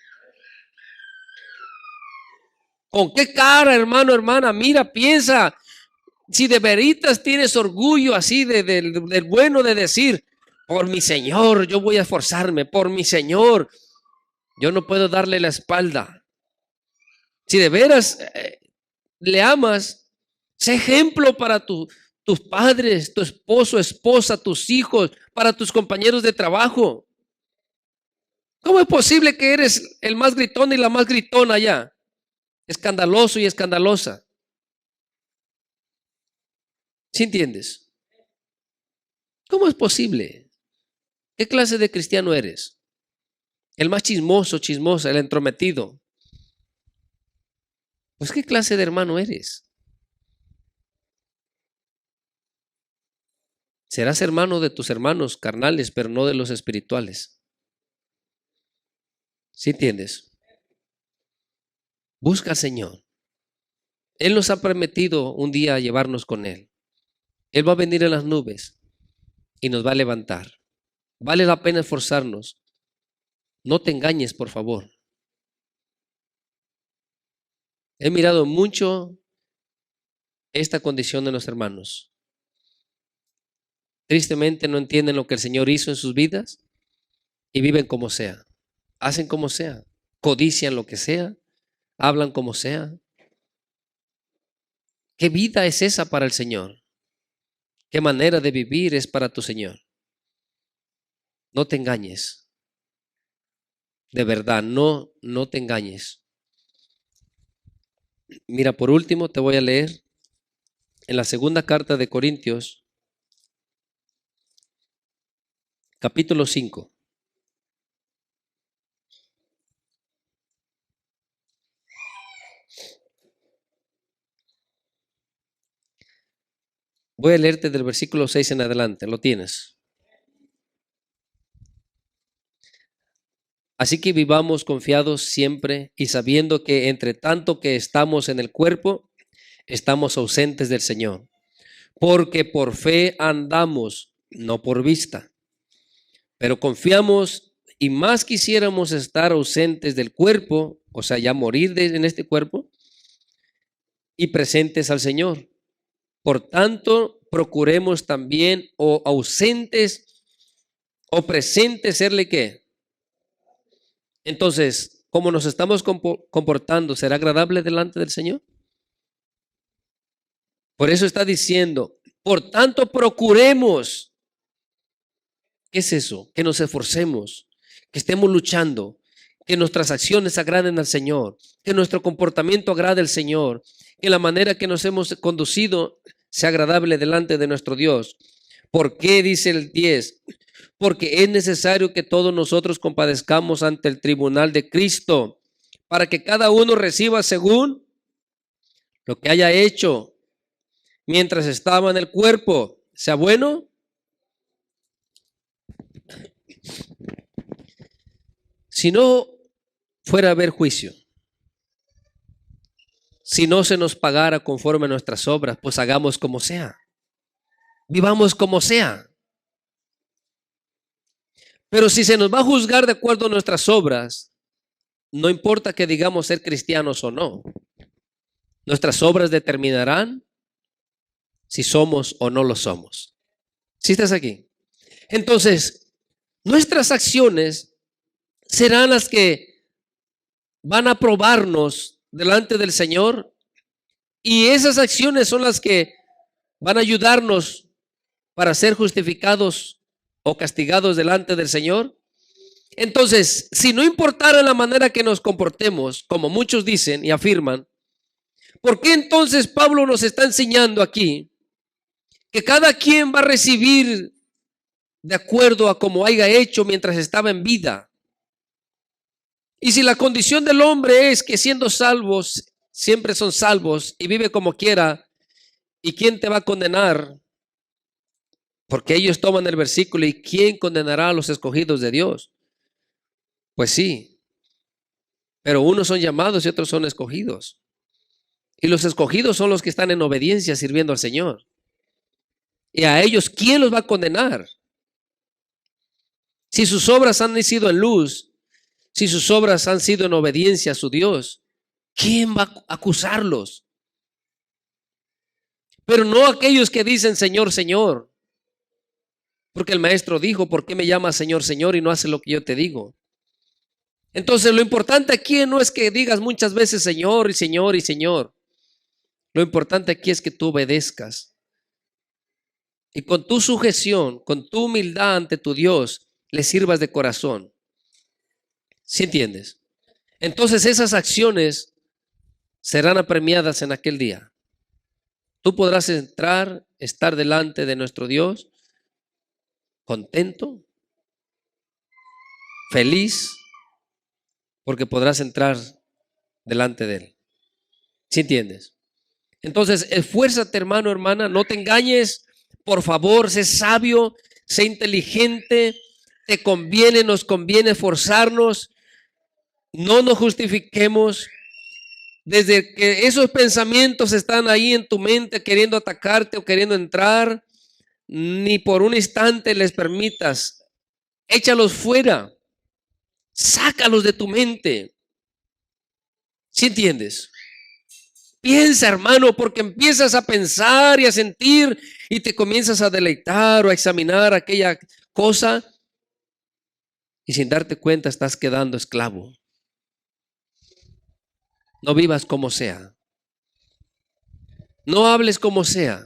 ¿Con qué cara, hermano, hermana? Mira, piensa. Si de veritas tienes orgullo así del bueno de decir, por mi Señor, yo voy a esforzarme, por mi Señor, yo no puedo darle la espalda. Si de veras le amas, sé ejemplo para tus padres, tu esposo, esposa, tus hijos, para tus compañeros de trabajo. ¿Cómo es posible que eres el más gritón y la más gritona allá? Escandaloso y escandalosa. ¿Sí entiendes? ¿Cómo es posible? ¿Qué clase de cristiano eres? El más chismoso, chismosa, el entrometido. Pues ¿qué clase de hermano eres? Serás hermano de tus hermanos carnales, pero no de los espirituales. ¿Sí entiendes? Busca al Señor. Él nos ha prometido un día llevarnos con Él. Él va a venir en las nubes y nos va a levantar. Vale la pena esforzarnos. No te engañes, por favor. He mirado mucho esta condición de los hermanos. Tristemente no entienden lo que el Señor hizo en sus vidas y viven como sea, hacen como sea, codician lo que sea, hablan como sea. ¿Qué vida es esa para el Señor? ¿Qué manera de vivir es para tu Señor? No te engañes. De verdad, no te engañes. Mira, por último te voy a leer en la segunda carta de Corintios, capítulo 5. Voy a leerte del versículo 6 en adelante, lo tienes. Así que vivamos confiados siempre y sabiendo que entre tanto que estamos en el cuerpo, estamos ausentes del Señor. Porque por fe andamos, no por vista. Pero confiamos y más quisiéramos estar ausentes del cuerpo, o sea, ya morir en este cuerpo, y presentes al Señor. Por tanto, procuremos también o ausentes o presentes serle qué. Entonces, ¿cómo nos estamos comportando? ¿Será agradable delante del Señor? Por eso está diciendo, por tanto, procuremos. ¿Qué es eso? Que nos esforcemos, que estemos luchando, que nuestras acciones agraden al Señor, que nuestro comportamiento agrade al Señor, que la manera que nos hemos conducido sea agradable delante de nuestro Dios. ¿Por qué dice el 10? Porque es necesario que todos nosotros compadezcamos ante el tribunal de Cristo, para que cada uno reciba según lo que haya hecho mientras estaba en el cuerpo, sea bueno. Si no fuera a haber juicio, si no se nos pagara conforme a nuestras obras, pues hagamos como sea, vivamos como sea. Pero si se nos va a juzgar de acuerdo a nuestras obras, no importa que digamos ser cristianos o no, nuestras obras determinarán si somos o no lo somos. ¿Sí estás aquí? Entonces, nuestras acciones serán las que van a probarnos delante del Señor, y esas acciones son las que van a ayudarnos para ser justificados o castigados delante del Señor. Entonces, si no importara la manera que nos comportemos, como muchos dicen y afirman, ¿por qué entonces Pablo nos está enseñando aquí que cada quien va a recibir de acuerdo a como haya hecho mientras estaba en vida? Y si la condición del hombre es que siendo salvos, siempre son salvos y vive como quiera, ¿y quién te va a condenar? Porque ellos toman el versículo, ¿y quién condenará a los escogidos de Dios? Pues sí, pero unos son llamados y otros son escogidos. Y los escogidos son los que están en obediencia sirviendo al Señor. Y a ellos, ¿quién los va a condenar? Si sus obras han sido en luz, si sus obras han sido en obediencia a su Dios, ¿quién va a acusarlos? Pero no aquellos que dicen Señor, Señor. Porque el maestro dijo, ¿por qué me llamas Señor, Señor y no haces lo que yo te digo? Entonces lo importante aquí no es que digas muchas veces Señor y Señor y Señor. Lo importante aquí es que tú obedezcas. Y con tu sujeción, con tu humildad ante tu Dios, le sirvas de corazón. ¿Sí entiendes? Entonces esas acciones serán apremiadas en aquel día. Tú podrás entrar, estar delante de nuestro Dios, contento, feliz, porque podrás entrar delante de Él. ¿Sí entiendes? Entonces, esfuérzate, hermano, hermana, no te engañes, por favor, sé sabio, sé inteligente, nos conviene esforzarnos, no nos justifiquemos. Desde que esos pensamientos están ahí en tu mente queriendo atacarte o queriendo entrar, ni por un instante les permitas, échalos fuera, sácalos de tu mente. ¿Sí entiendes? Piensa, hermano, porque empiezas a pensar y a sentir y te comienzas a deleitar o a examinar aquella cosa. y sin darte cuenta estás quedando esclavo. No vivas como sea. No hables como sea.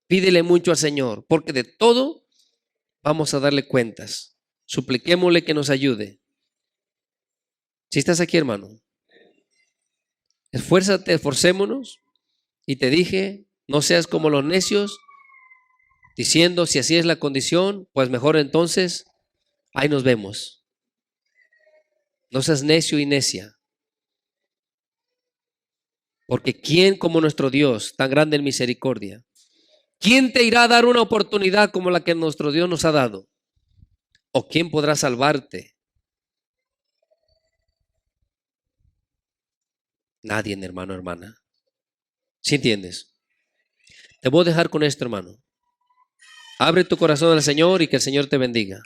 Pídele mucho al Señor, porque de todo vamos a darle cuentas. Supliquémosle que nos ayude. Si estás aquí, hermano, esfuérzate, esforcémonos. Y te dije, no seas como los necios, diciendo, si así es la condición, pues mejor entonces, ahí nos vemos. No seas necio y necia. Porque ¿quién como nuestro Dios, tan grande en misericordia? ¿Quién te irá a dar una oportunidad como la que nuestro Dios nos ha dado? ¿O quién podrá salvarte? Nadie, hermano, hermana. ¿Sí entiendes? Te voy a dejar con esto, hermano. Abre tu corazón al Señor y que el Señor te bendiga.